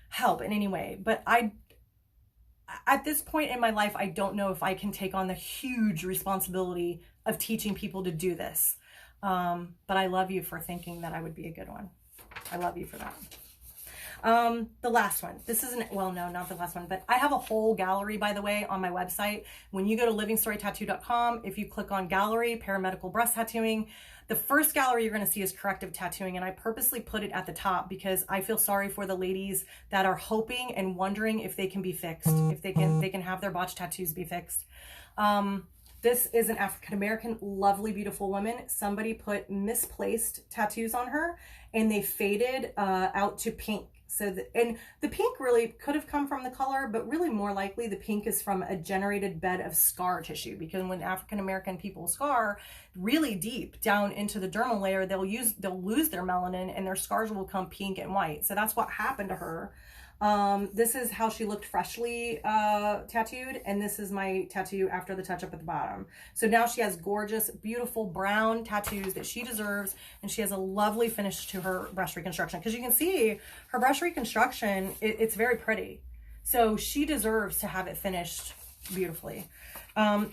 help in any way. But at this point in my life, I don't know if I can take on the huge responsibility of teaching people to do this. But I love you for thinking that I would be a good one. I love you for that. The last one. This isn't, well, no, not the last one, but I have a whole gallery, by the way, on my website. When you go to livingstorytattoo.com, if you click on gallery, paramedical breast tattooing, the first gallery you're going to see is corrective tattooing. And I purposely put it at the top because I feel sorry for the ladies that are hoping and wondering if they can be fixed, if they can have their botch tattoos be fixed. This is an African-American, lovely, beautiful woman. Somebody put misplaced tattoos on her and they faded out to pink. And the pink really could have come from the color, but really more likely the pink is from a generated bed of scar tissue, because when African-American people scar really deep down into the dermal layer, they'll lose their melanin and their scars will become pink and white. So that's what happened to her. This is how she looked freshly tattooed, and this is my tattoo after the touch-up at the bottom. So now she has gorgeous, beautiful brown tattoos that she deserves, and she has a lovely finish to her breast reconstruction. Because you can see her breast reconstruction, it's very pretty. So she deserves to have it finished beautifully.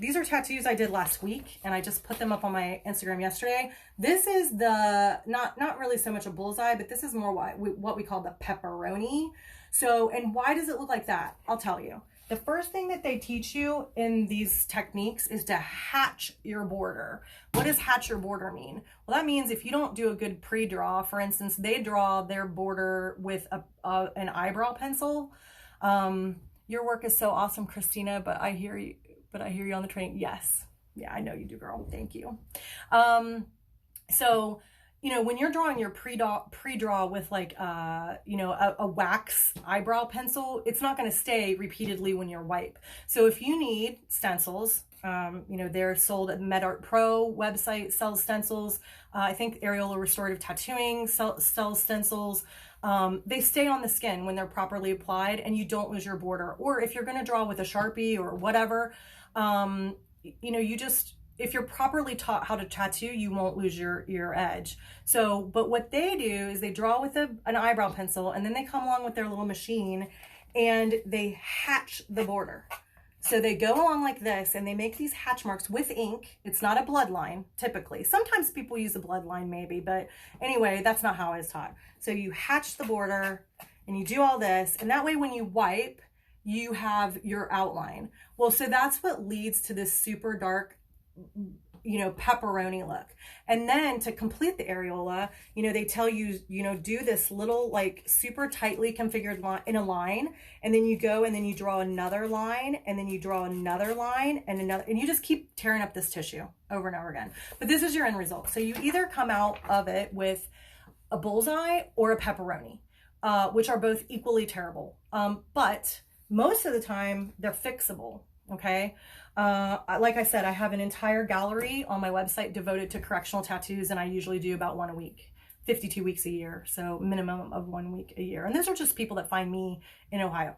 These are tattoos I did last week, and I just put them up on my Instagram yesterday. This is the, not really so much a bullseye, but this is more what we call the pepperoni. So, and why does it look like that? I'll tell you. The first thing that they teach you in these techniques is to hatch your border. What does hatch your border mean? Well, that means if you don't do a good pre-draw, for instance, they draw their border with an eyebrow pencil. Your work is so awesome, Christina, but I hear you on the training. Yes. Yeah, I know you do, girl. Thank you. So, you know, when you're drawing your pre-draw with like, you know, a wax eyebrow pencil, it's not going to stay repeatedly when you wipe. So if you need stencils, you know, they're sold at MedArt Pro website, sells stencils. I think Areola Restorative Tattooing sells stencils. They stay on the skin when they're properly applied and you don't lose your border. Or if you're going to draw with a Sharpie or whatever, you know, if you're properly taught how to tattoo, you won't lose your edge. So, but what they do is they draw with an eyebrow pencil, and then they come along with their little machine and they hatch the border. So they go along like this and they make these hatch marks with ink. It's not a bloodline typically. Sometimes people use a bloodline maybe, but anyway, that's not how I was taught. So you hatch the border and you do all this, and that way when you wipe, you have your outline. Well, so that's what leads to this super dark, you know, pepperoni look. And then to complete the areola, you know, they tell you, you know, do this little like super tightly configured line in a line, and then you go and then you draw another line, and then you draw another line and another, and you just keep tearing up this tissue over and over again. But this is your end result. So you either come out of it with a bullseye or a pepperoni, which are both equally terrible. But most of the time they're fixable. Okay. Like I said, I have an entire gallery on my website devoted to correctional tattoos, and I usually do about one a week, 52 weeks a year. So minimum of 1 week a year. And those are just people that find me in Ohio.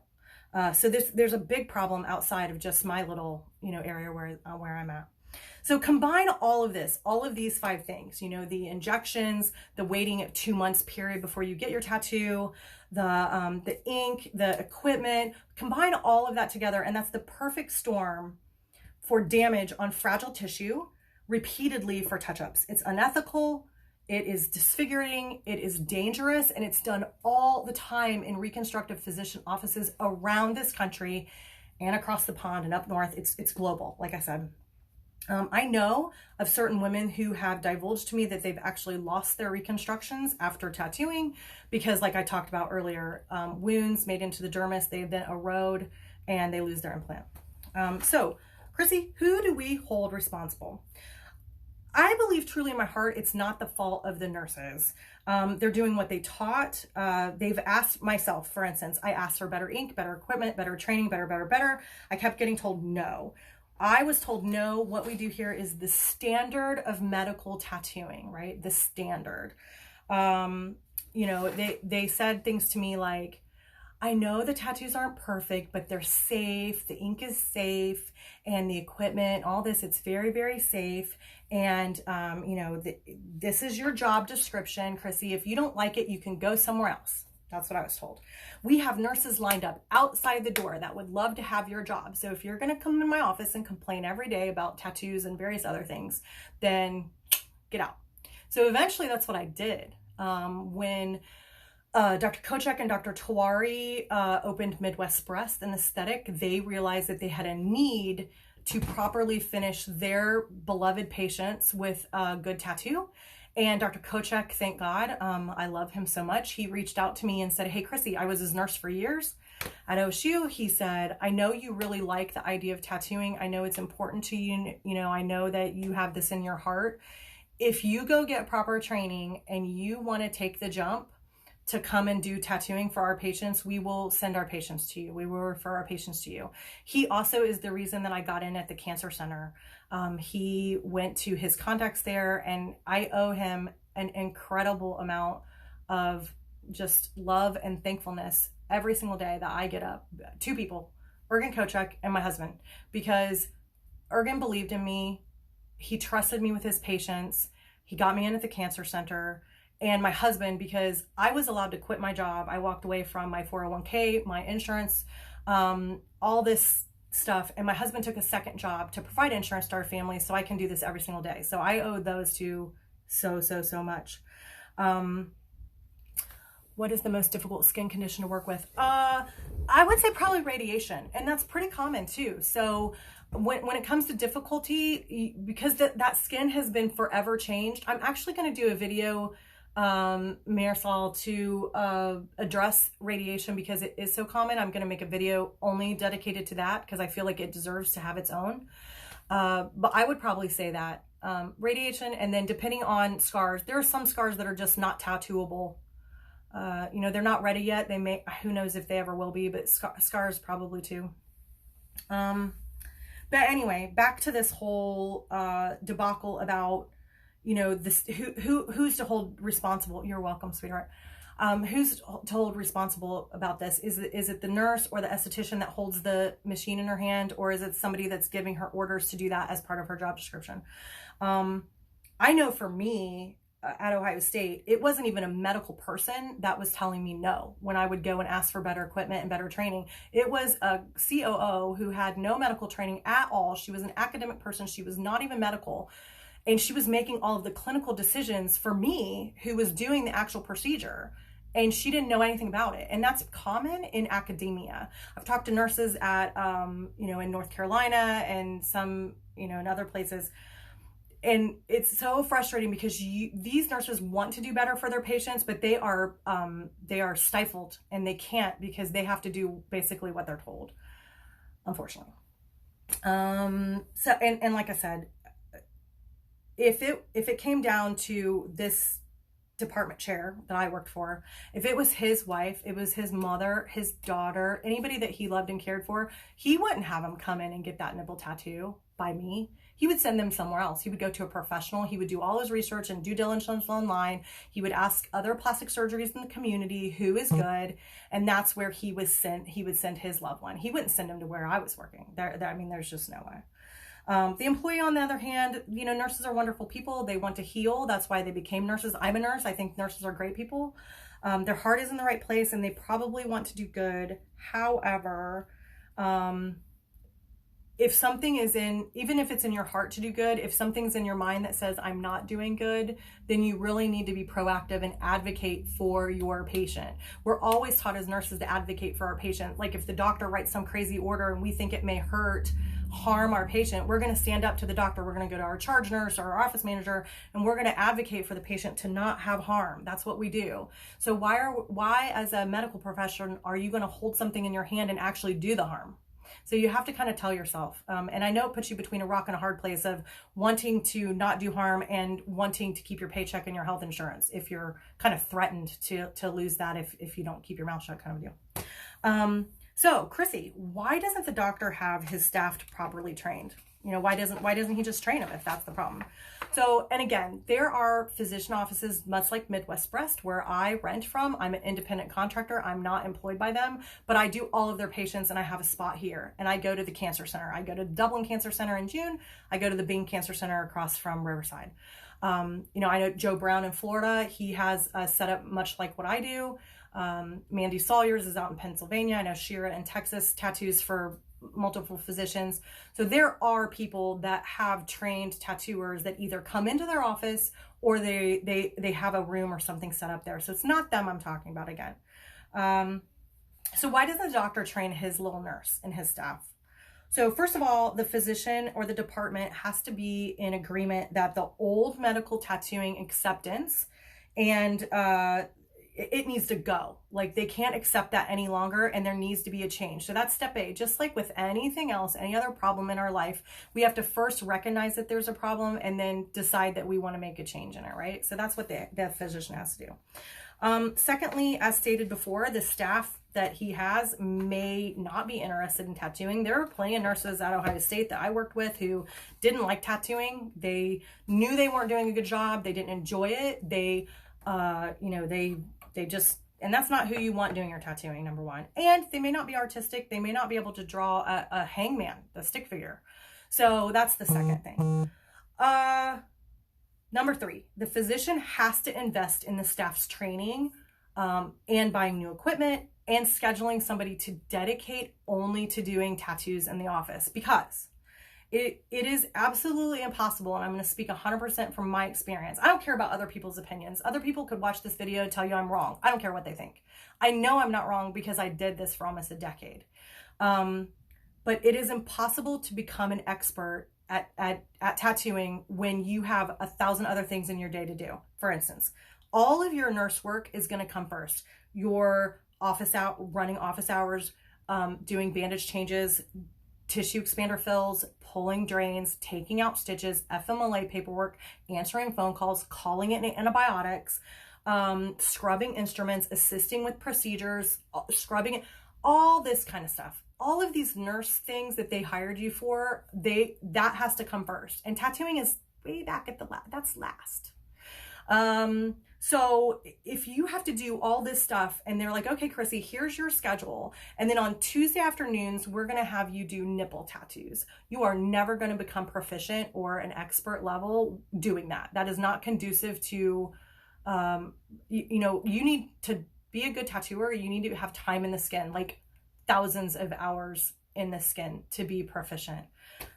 So there's a big problem outside of just my little, you know, area where I'm at. So combine all of this, all of these 5 things, you know, the injections, the waiting at 2 months period before you get your tattoo, the ink, the equipment, combine all of that together. And that's the perfect storm for damage on fragile tissue repeatedly for touch-ups. It's unethical, it is disfiguring, it is dangerous, and it's done all the time in reconstructive physician offices around this country and across the pond and up north. It's global, like I said. I know of certain women who have divulged to me that they've actually lost their reconstructions after tattooing because, like I talked about earlier, wounds made into the dermis, they then erode and they lose their implant. So, Chrissy, who do we hold responsible? I believe truly in my heart, it's not the fault of the nurses. They're doing what they taught. They've asked myself, for instance, I asked for better ink, better equipment, better training, better. I kept getting told no. I was told no. What we do here is the standard of medical tattooing, right? The standard. You know, they said things to me like, I know the tattoos aren't perfect, but they're safe. The ink is safe, and the equipment, all this, it's very, very safe. And, you know, this is your job description, Chrissy. If you don't like it, you can go somewhere else. That's what I was told. We have nurses lined up outside the door that would love to have your job. So if you're going to come in my office and complain every day about tattoos and various other things, then get out. So eventually that's what I did. When Dr. Kochek and Dr. Tawari opened Midwest Breast and Aesthetic, they realized that they had a need to properly finish their beloved patients with a good tattoo. And Dr. Kochek, thank God, I love him so much. He reached out to me and said, hey, Chrissy, I was his nurse for years at OSU. He said, I know you really like the idea of tattooing. I know it's important to you. You know, I know that you have this in your heart. If you go get proper training and you want to take the jump to come and do tattooing for our patients, we will send our patients to you. We will refer our patients to you. He also is the reason that I got in at the cancer center. He went to his contacts there, and I owe him an incredible amount of just love and thankfulness every single day that I get up. Two people, Ergen Kochek and my husband, because Ergen believed in me. He trusted me with his patients. He got me in at the cancer center. And my husband, because I was allowed to quit my job. I walked away from my 401k, my insurance, all this stuff. And my husband took a second job to provide insurance to our family so I can do this every single day. So I owe those two so much. What is the most difficult skin condition to work with? I would say probably radiation, and that's pretty common too. So when it comes to difficulty, because that skin has been forever changed, I'm actually going to do a video, Marisol, to address radiation because it is so common. I'm going to make a video only dedicated to that because I feel like it deserves to have its own. But I would probably say that radiation, and then depending on scars, there are some scars that are just not tattooable. You know, they're not ready yet. They may, who knows if they ever will be, but scars probably too. But anyway, back to this whole debacle about, you know, this who's to hold responsible. You're welcome, sweetheart. Who's to hold responsible about this? Is it the nurse or the esthetician that holds the machine in her hand, or is it somebody that's giving her orders to do that as part of her job description? I know for me, at Ohio State, it wasn't even a medical person that was telling me no when I would go and ask for better equipment and better training. It was a COO who had no medical training at all. She was an academic person. She was not even medical. And she was making all of the clinical decisions for me, who was doing the actual procedure. And she didn't know anything about it. And that's common in academia. I've talked to nurses at, you know, in North Carolina and some, you know, in other places. And it's so frustrating because these nurses want to do better for their patients, but they are stifled and they can't because they have to do basically what they're told, unfortunately. So, and like I said, if it came down to this department chair that I worked for, if it was his wife, it was his mother, his daughter, anybody that he loved and cared for, he wouldn't have them come in and get that nipple tattoo by me. He would send them somewhere else. He would go to a professional. He would do all his research and due diligence online. He would ask other plastic surgeries in the community who is good, and that's where he would send his loved one. He wouldn't send him to where I was working. I mean, there's just no way. The employee, on the other hand, you know, nurses are wonderful people. They want to heal. That's why they became nurses. I'm a nurse. I think nurses are great people. Their heart is in the right place and they probably want to do good. However, if something is even if it's in your heart to do good, if something's in your mind that says I'm not doing good, then you really need to be proactive and advocate for your patient. We're always taught as nurses to advocate for our patient. Like if the doctor writes some crazy order and we think it may harm our patient, we're going to stand up to the doctor. We're going to go to our charge nurse or our office manager, and we're going to advocate for the patient to not have harm. That's what we do. So why as a medical professional are you going to hold something in your hand and actually do the harm? So you have to kind of tell yourself, and I know it puts you between a rock and a hard place of wanting to not do harm and wanting to keep your paycheck and your health insurance if you're kind of threatened to lose that if you don't keep your mouth shut, kind of deal. So Chrissy, why doesn't the doctor have his staff properly trained? You know, why doesn't he just train them if that's the problem? So, and again, there are physician offices, much like Midwest Breast, where I rent from. I'm an independent contractor. I'm not employed by them, but I do all of their patients, and I have a spot here. And I go to the cancer center. I go to Dublin Cancer Center in June. I go to the Bing Cancer Center across from Riverside. You know, I know Joe Brown in Florida. He has a setup much like what I do. Mandy Sawyers is out in Pennsylvania. I know Shira in Texas, tattoos for multiple physicians. So there are people that have trained tattooers that either come into their office or they have a room or something set up there. So it's not them I'm talking about again. So why doesn't the doctor train his little nurse and his staff? So first of all, the physician or the department has to be in agreement that the old medical tattooing acceptance and it needs to go. Like, they can't accept that any longer, and there needs to be a change. So that's step A. Just like with anything else, any other problem in our life, we have to first recognize that there's a problem and then decide that we want to make a change in it, right? So that's what the physician has to do. Secondly, as stated before, the staff that he has may not be interested in tattooing. There are plenty of nurses at Ohio State that I worked with who didn't like tattooing. They knew they weren't doing a good job. They didn't enjoy it. They just, and that's not who you want doing your tattooing, number one. And they may not be artistic. They may not be able to draw a hangman, the stick figure. So that's the second thing. Number three, the physician has to invest in the staff's training and buying new equipment and scheduling somebody to dedicate only to doing tattoos in the office, because it is absolutely impossible, and I'm going to speak 100% from my experience. I don't care about other people's opinions. Other people could watch this video and tell you I'm wrong. I don't care what they think. I know I'm not wrong because I did this for almost a decade. But it is impossible to become an expert at tattooing when you have 1,000 other things in your day to do. For instance, all of your nurse work is going to come first. Your running office hours, doing bandage changes, tissue expander fills, pulling drains, taking out stitches, FMLA paperwork, answering phone calls, calling in antibiotics, scrubbing instruments, assisting with procedures, scrubbing, all this kind of stuff. All of these nurse things that they hired you for, that has to come first. And tattooing is way back at that's last. So if you have to do all this stuff and they're like, okay, Chrissy, here's your schedule. And then on Tuesday afternoons, we're going to have you do nipple tattoos. You are never going to become proficient or an expert level doing that. That is not conducive to, you need to be a good tattooer. You need to have time in the skin, like thousands of hours in the skin to be proficient.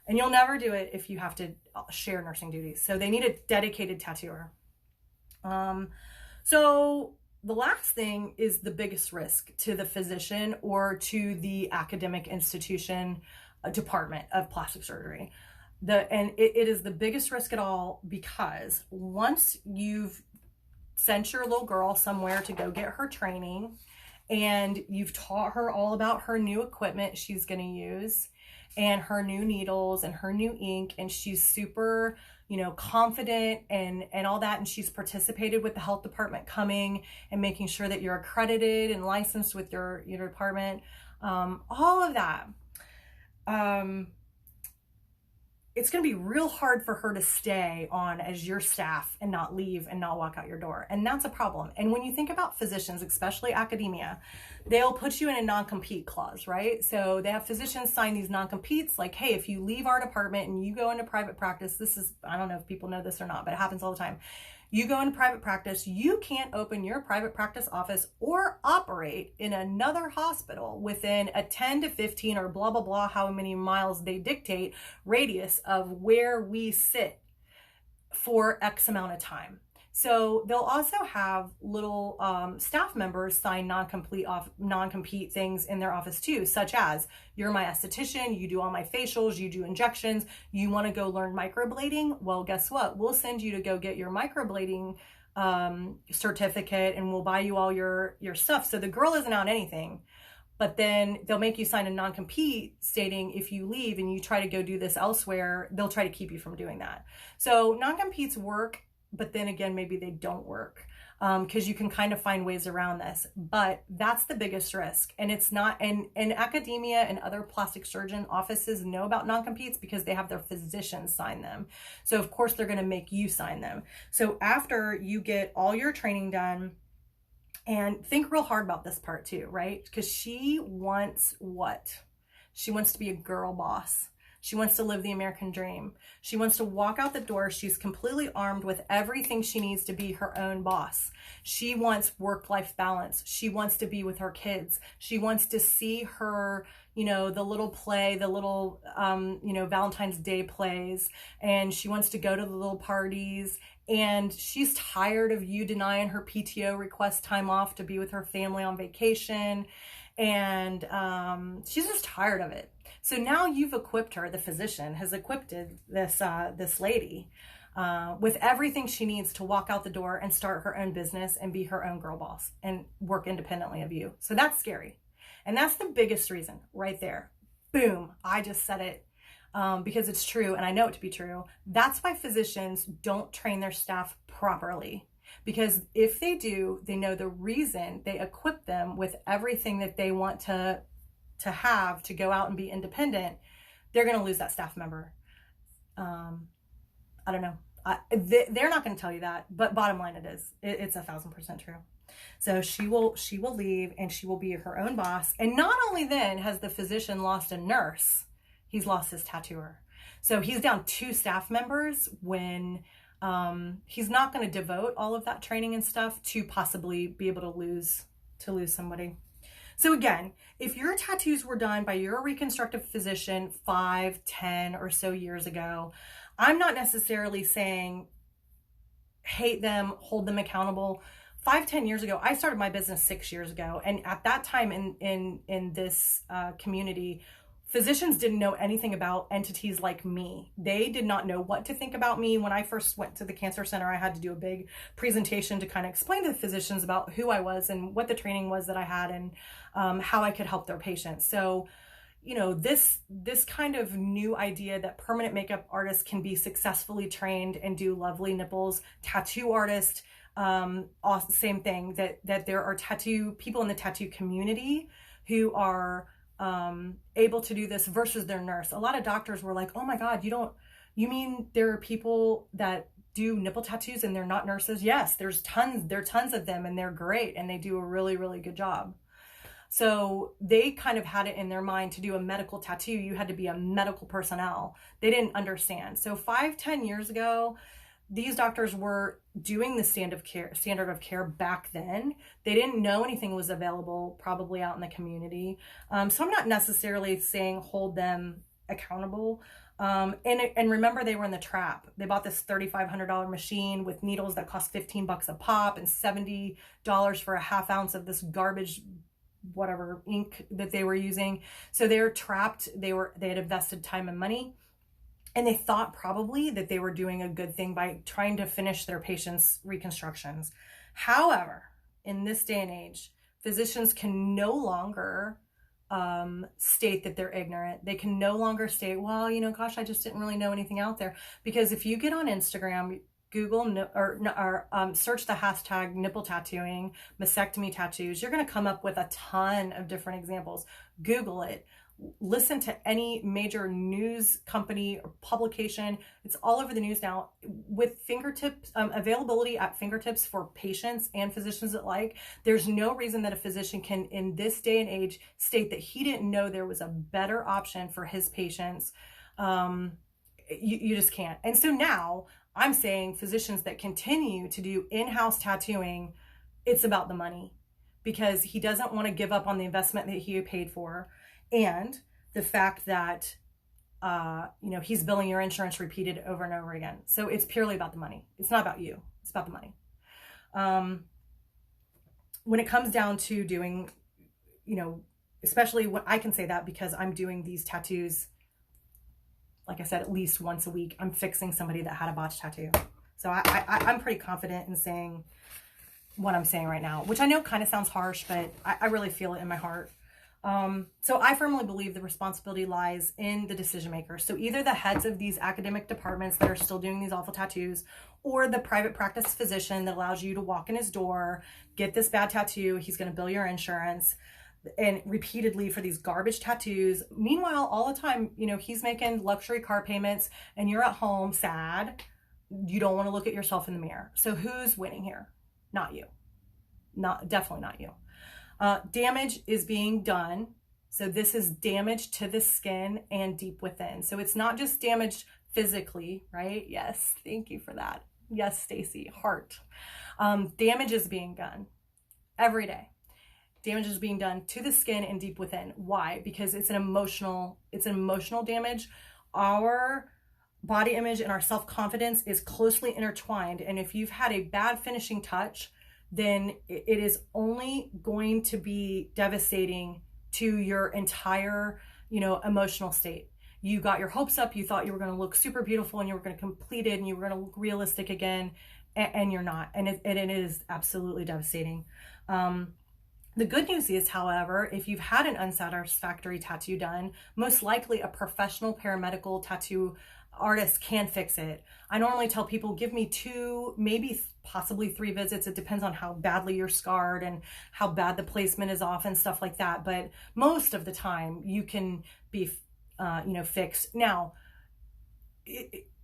And you'll never do it if you have to share nursing duties. So they need a dedicated tattooer. So the last thing is the biggest risk to the physician or to the academic institution department of plastic surgery. It is the biggest risk at all, because once you've sent your little girl somewhere to go get her training and you've taught her all about her new equipment she's going to use and her new needles and her new ink, and she's super confident and all that, and she's participated with the health department coming and making sure that you're accredited and licensed with your department, all of that, it's going to be real hard for her to stay on as your staff and not leave and not walk out your door. And that's a problem. And when you think about physicians, especially academia, they'll put you in a non-compete clause, right? So they have physicians sign these non-competes like, hey, if you leave our department and you go into private practice, I don't know if people know this or not, but it happens all the time. You go into private practice, you can't open your private practice office or operate in another hospital within a 10 to 15 or blah, blah, blah, how many miles they dictate radius of where we sit for X amount of time. So they'll also have little staff members sign non-compete things in their office too, such as, you're my esthetician, you do all my facials, you do injections, you want to go learn microblading? Well, guess what? We'll send you to go get your microblading certificate, and we'll buy you all your stuff. So the girl isn't out anything, but then they'll make you sign a non-compete stating if you leave and you try to go do this elsewhere, they'll try to keep you from doing that. So non-competes work, but then again, maybe they don't work, because you can kind of find ways around this. But that's the biggest risk. And it's not, and academia and other plastic surgeon offices know about non-competes because they have their physicians sign them. So of course they're going to make you sign them. So after you get all your training done, and think real hard about this part too, right? Because she wants what? She wants to be a girl boss. She wants to live the American dream. She wants to walk out the door. She's completely armed with everything she needs to be her own boss. She wants work-life balance. She wants to be with her kids. She wants to see her, the little play, the little, Valentine's Day plays. And she wants to go to the little parties. And she's tired of you denying her PTO request time off to be with her family on vacation. And she's just tired of it. So now you've equipped her, the physician has equipped this lady with everything she needs to walk out the door and start her own business and be her own girl boss and work independently of you. So that's scary. And that's the biggest reason right there. Boom. I just said it because it's true and I know it to be true. That's why physicians don't train their staff properly. Because if they do, they know the reason they equip them with everything that they want to have to go out and be independent, they're going to lose that staff member. I don't know. They're not going to tell you that, but bottom line, it's 1,000% true. So she will leave and she will be her own boss. And not only then has the physician lost a nurse, he's lost his tattooer. So he's down 2 staff members when he's not going to devote all of that training and stuff to possibly be able to lose somebody. So again, if your tattoos were done by your reconstructive physician 5, 10 or so years ago, I'm not necessarily saying hate them, hold them accountable. 5, 10 years ago, I started my business 6 years ago. And at that time in this community, physicians didn't know anything about entities like me. They did not know what to think about me. When I first went to the cancer center, I had to do a big presentation to kind of explain to the physicians about who I was and what the training was that I had and how I could help their patients. So, this kind of new idea that permanent makeup artists can be successfully trained and do lovely nipples, tattoo artists, same thing, that there are people in the tattoo community who are able to do this versus their nurse. A lot of doctors were like, oh my God, you mean there are people that do nipple tattoos and they're not nurses? Yes, there are tons of them and they're great and they do a really, really good job. So they kind of had it in their mind to do a medical tattoo. You had to be a medical personnel. They didn't understand. So 5, 10 years ago, these doctors were doing the standard of care back then. They didn't know anything was available probably out in the community. So I'm not necessarily saying hold them accountable. And remember, they were in the trap. They bought this $3,500 machine with needles that cost $15 a pop and $70 for a half ounce of this garbage, whatever ink that they were using. So they were trapped. They had invested time and money. And they thought probably that they were doing a good thing by trying to finish their patients' reconstructions. However, in this day and age, physicians can no longer state that they're ignorant. They can no longer state, well, gosh, I just didn't really know anything out there. Because if you get on Instagram, Google or search the hashtag nipple tattooing, mastectomy tattoos, you're going to come up with a ton of different examples. Google it. Listen to any major news company or publication. It's all over the news now with fingertips, availability at fingertips for patients and physicians alike. There's no reason that a physician can, in this day and age, state that he didn't know there was a better option for his patients. You just can't. And so now I'm saying physicians that continue to do in-house tattooing, it's about the money because he doesn't want to give up on the investment that he paid for. And the fact that, he's billing your insurance repeated over and over again. So it's purely about the money. It's not about you. It's about the money. When it comes down to doing, especially when I can say that because I'm doing these tattoos, like I said, at least once a week, I'm fixing somebody that had a botched tattoo. So I'm pretty confident in saying what I'm saying right now, which I know kind of sounds harsh, but I really feel it in my heart. So I firmly believe the responsibility lies in the decision makers. So either the heads of these academic departments that are still doing these awful tattoos, or the private practice physician that allows you to walk in his door, get this bad tattoo, he's going to bill your insurance, and repeatedly for these garbage tattoos. Meanwhile, all the time, you know, he's making luxury car payments and you're at home sad. You don't want to look at yourself in the mirror. So who's winning here? Not you. Definitely not you. Damage is being done. So this is damage to the skin and deep within. So it's not just damage physically, right? Yes, thank you for that. Yes, Stacy, heart. Damage is being done every day. Damage is being done to the skin and deep within. Why? Because it's an emotional damage. Our body image and our self-confidence is closely intertwined. And if you've had a bad finishing touch, then it is only going to be devastating to your entire, you know, emotional state. You got your hopes up, you thought you were going to look super beautiful and you were going to complete it and you were going to look realistic again, and you're not. And it is absolutely devastating. The good news is, however, if you've had an unsatisfactory tattoo done, most likely a professional paramedical tattoo artist can fix it. I normally tell people, give me 2, maybe possibly 3 visits. It depends on how badly you're scarred and how bad the placement is off and stuff like that. But most of the time you can be, you know, fixed. Now,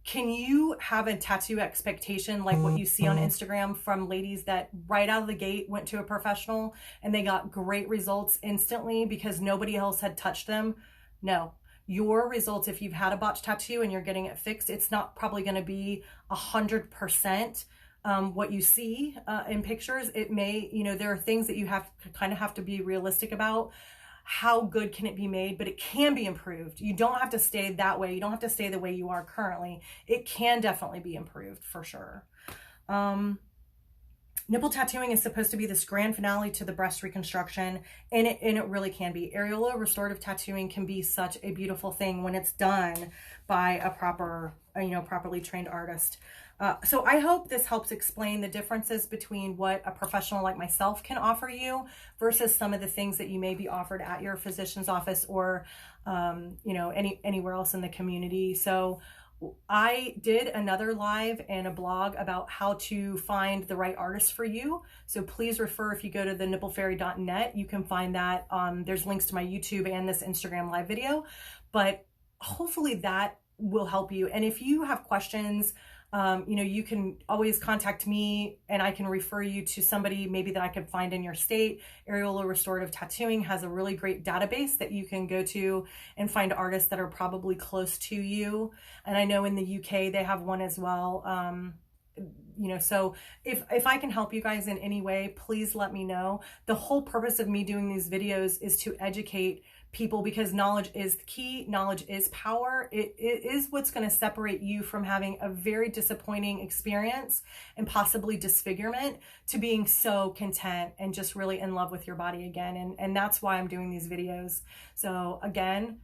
can you have a tattoo expectation like what you see on Instagram from ladies that right out of the gate went to a professional and they got great results instantly because nobody else had touched them? No. Your results, if you've had a botched tattoo and you're getting it fixed, it's not probably going to be 100% what you see in pictures. It may, you know, there are things that you have to be realistic about. How good can it be made? But it can be improved. You don't have to stay that way. You don't have to stay the way you are currently. It can definitely be improved for sure. Nipple tattooing is supposed to be this grand finale to the breast reconstruction, and it really can be. Areola restorative tattooing can be such a beautiful thing when it's done by a properly trained artist. So I hope this helps explain the differences between what a professional like myself can offer you versus some of the things that you may be offered at your physician's office or, you know, anywhere else in the community. So I did another live and a blog about how to find the right artist for you. So please refer, if you go to the nipplefairy.net, you can find that. There's links to my YouTube and this Instagram live video, but hopefully that will help you. And if you have questions, you know, you can always contact me and I can refer you to somebody maybe that I could find in your state. Areola Restorative Tattooing has a really great database that you can go to and find artists that are probably close to you. And I know in the UK they have one as well. You know, so if I can help you guys in any way, please let me know. The whole purpose of me doing these videos is to educate people, because knowledge is key. Knowledge is power. It is what's going to separate you from having a very disappointing experience and possibly disfigurement to being so content and just really in love with your body again. And that's why I'm doing these videos. So again,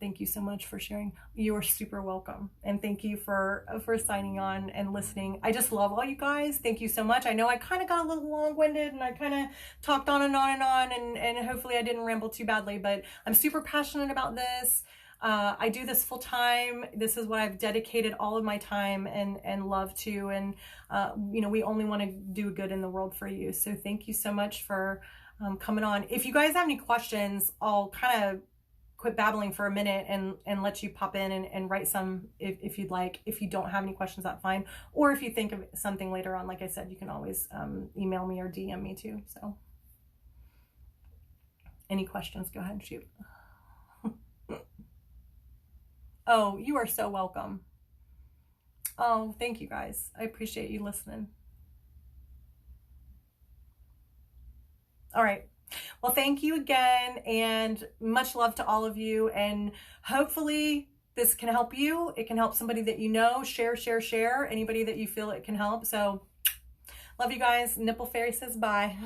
thank you so much for sharing. You are super welcome. And thank you for signing on and listening. I just love all you guys. Thank you so much. I know I kind of got a little long-winded and I kind of talked on and on and on, and hopefully I didn't ramble too badly, but I'm super passionate about this. I do this full time. This is what I've dedicated all of my time and love to. And, you know, we only want to do good in the world for you. So thank you so much for coming on. If you guys have any questions, I'll kind of quit babbling for a minute and let you pop in and write some if you'd like. If you don't have any questions, that's fine. Or if you think of something later on, like I said, you can always email me or DM me too. So any questions, go ahead and shoot. Oh, you are so welcome. Oh, thank you guys. I appreciate you listening. All right. Well, thank you again, and much love to all of you. And hopefully this can help you. It can help somebody that you know. Share, share, share. Anybody that you feel it can help. So love you guys. Nipple Fairy says bye.